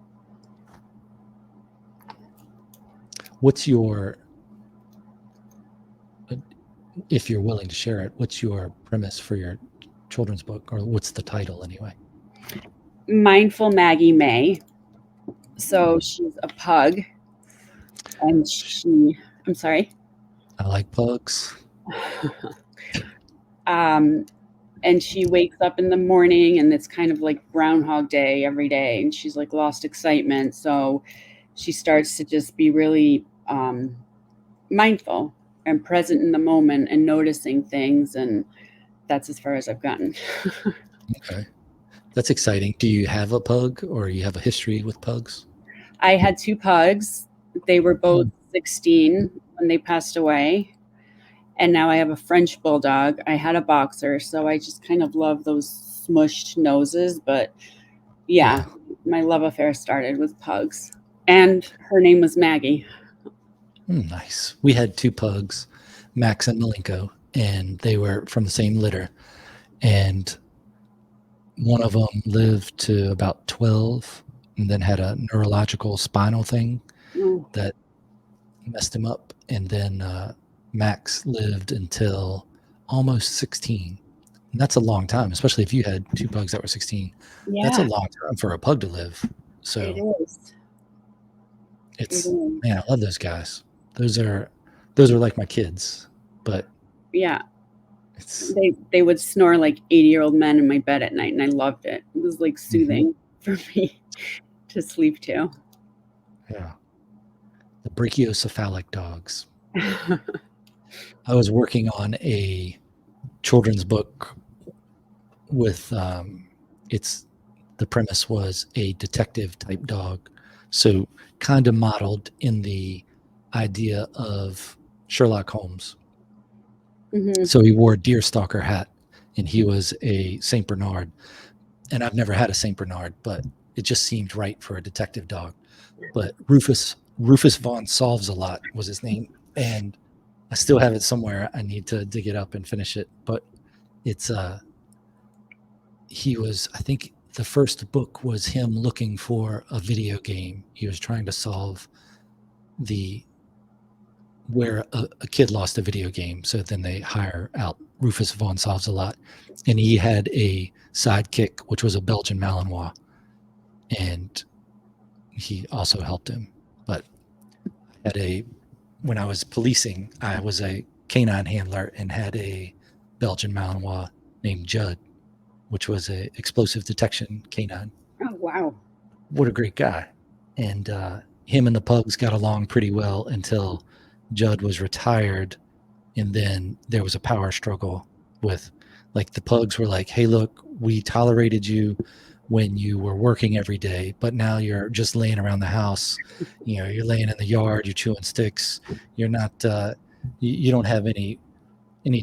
What's your, if you're willing to share it, what's your premise for your children's book, or what's the title anyway? Mindful Maggie May. So she's a pug, and I'm sorry. I like pugs. Um, and she wakes up in the morning, and it's kind of like Groundhog Day every day, and she's like lost excitement. So she starts to just be really mindful and present in the moment and noticing things. And that's as far as I've gotten. Okay, that's exciting. Do you have a pug, or you have a history with pugs? I had 2 pugs. They were both Hmm. 16 when they passed away. And now I have a French bulldog. I had a boxer, so I just kind of love those smushed noses. But Yeah. yeah, my love affair started with pugs. And her name was Maggie. Nice. We had 2 pugs. Max and Malenko, and they were from the same litter. And one of them lived to about 12 and then had a neurological spinal thing Oh, that messed him up. And then Max lived until almost 16. And that's a long time, especially if you had two pugs that were 16. That's a yeah, long time for a pug to live. it So is. It it's, is. man, I love those guys. Those are like my kids, but Yeah. it's They would snore like 80-year-old men in my bed at night, and I loved it. It was like mhm, soothing for me to sleep to. yeah, the brachiocephalic dogs. I was working on a children's book with it's the premise was a detective type dog, so kind of modeled in the idea of Sherlock Holmes. Hmm. So he wore a deerstalker hat, and he was a Saint Bernard. And I've never had a Saint Bernard, but it just seemed right for a detective dog. But Rufus Von Solves a Lot was his name, and I still have it somewhere. I need to dig it up and finish it, but it's he was, I think the first book was him looking for a video game. He was trying to solve the where a kid lost a video game. So then they hire out Rufus Vaughn Solves a Lot. And he had a sidekick, which was a Belgian Malinois. And he also helped him. But at a when I was policing, I was a canine handler and had a Belgian Malinois named Judd, which was a explosive detection canine. Oh, wow. What a great guy. And him and the pugs got along pretty well until Judd was retired. And then there was a power struggle with, like, the pugs were like, hey, look, we tolerated you when you were working every day, but now you're just laying around the house. You're laying in the yard, you're chewing sticks. You're not, you don't have any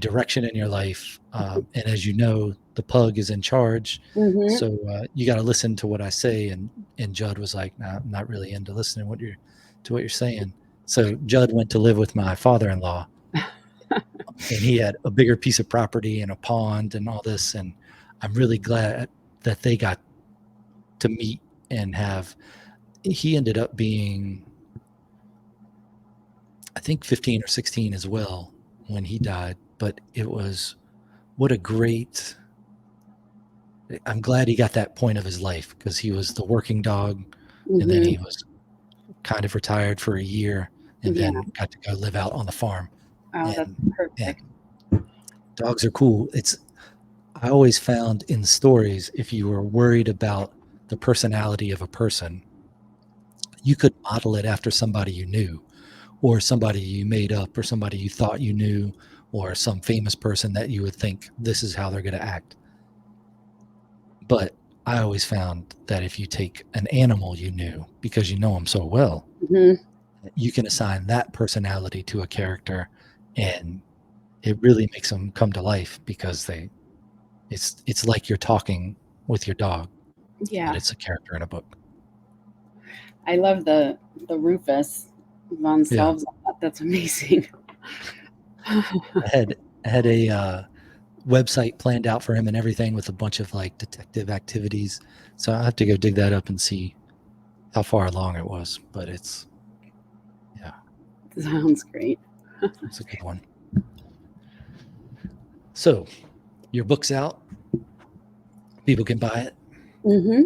direction in your life. And as you know, the pug is in charge. Hmm. So you got to listen to what I say. And Judd was like, nah, I'm not really into listening to what you're saying. So Judd went to live with my father-in-law, and he had a bigger piece of property and a pond and all this. And I'm really glad that they got to meet and have. He ended up being, I think, 15 or 16 as well when he died. But it was what a great. I'm glad he got that point of his life because he was the working dog, and then Hmm. he was kind of retired for a year, and Yeah. then got to go live out on the farm. Oh, that's And man, perfect. dogs are cool. I always found in stories, if you were worried about the personality of a person, you could model it after somebody you knew, or somebody you made up, or somebody you thought you knew, or some famous person that you would think this is how they're going to act. But I always found that if you take an animal you knew, because you know them so well, Hmm. you can assign that personality to a character, and it really makes them come to life because it's like you're talking with your dog, but Yeah. it's a character in a book. I love the Rufus von Yeah. Solves. That's amazing. I had I had a website planned out for him and everything with a bunch of like detective activities. So I have to go dig that up and see how far along it was. But yeah, Sounds great. it's a good one. So your book's out. People can buy it. Hmm.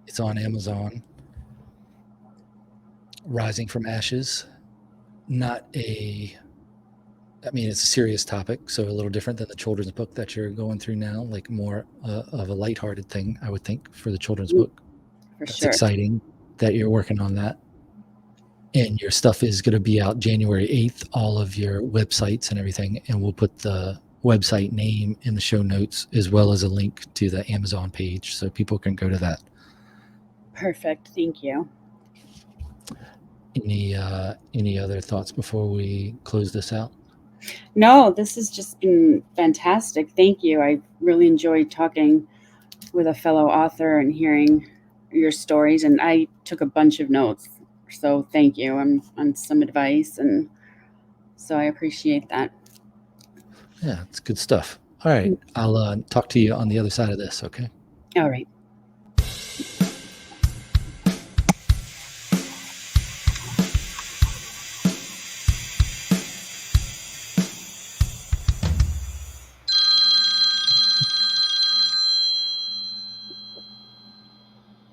It's on Amazon. Rising from Ashes. Not a I mean, it's a serious topic, so a little different than the children's book that you're going through now, like more of a lighthearted thing, I would think, for the children's book. For That's sure. exciting that you're working on that. And your stuff is going to be out January 8th, all of your websites and everything. And we'll put the website name in the show notes as well as a link to the Amazon page so people can go to that. Perfect. Thank you. Any other thoughts before we close this out? No, this has just been fantastic. Thank you. I really enjoyed talking with a fellow author and hearing your stories, and I took a bunch of notes. So thank you on some advice, and so I appreciate that. Yeah, it's good stuff. All right. I'll talk to you on the other side of this. Okay. All right.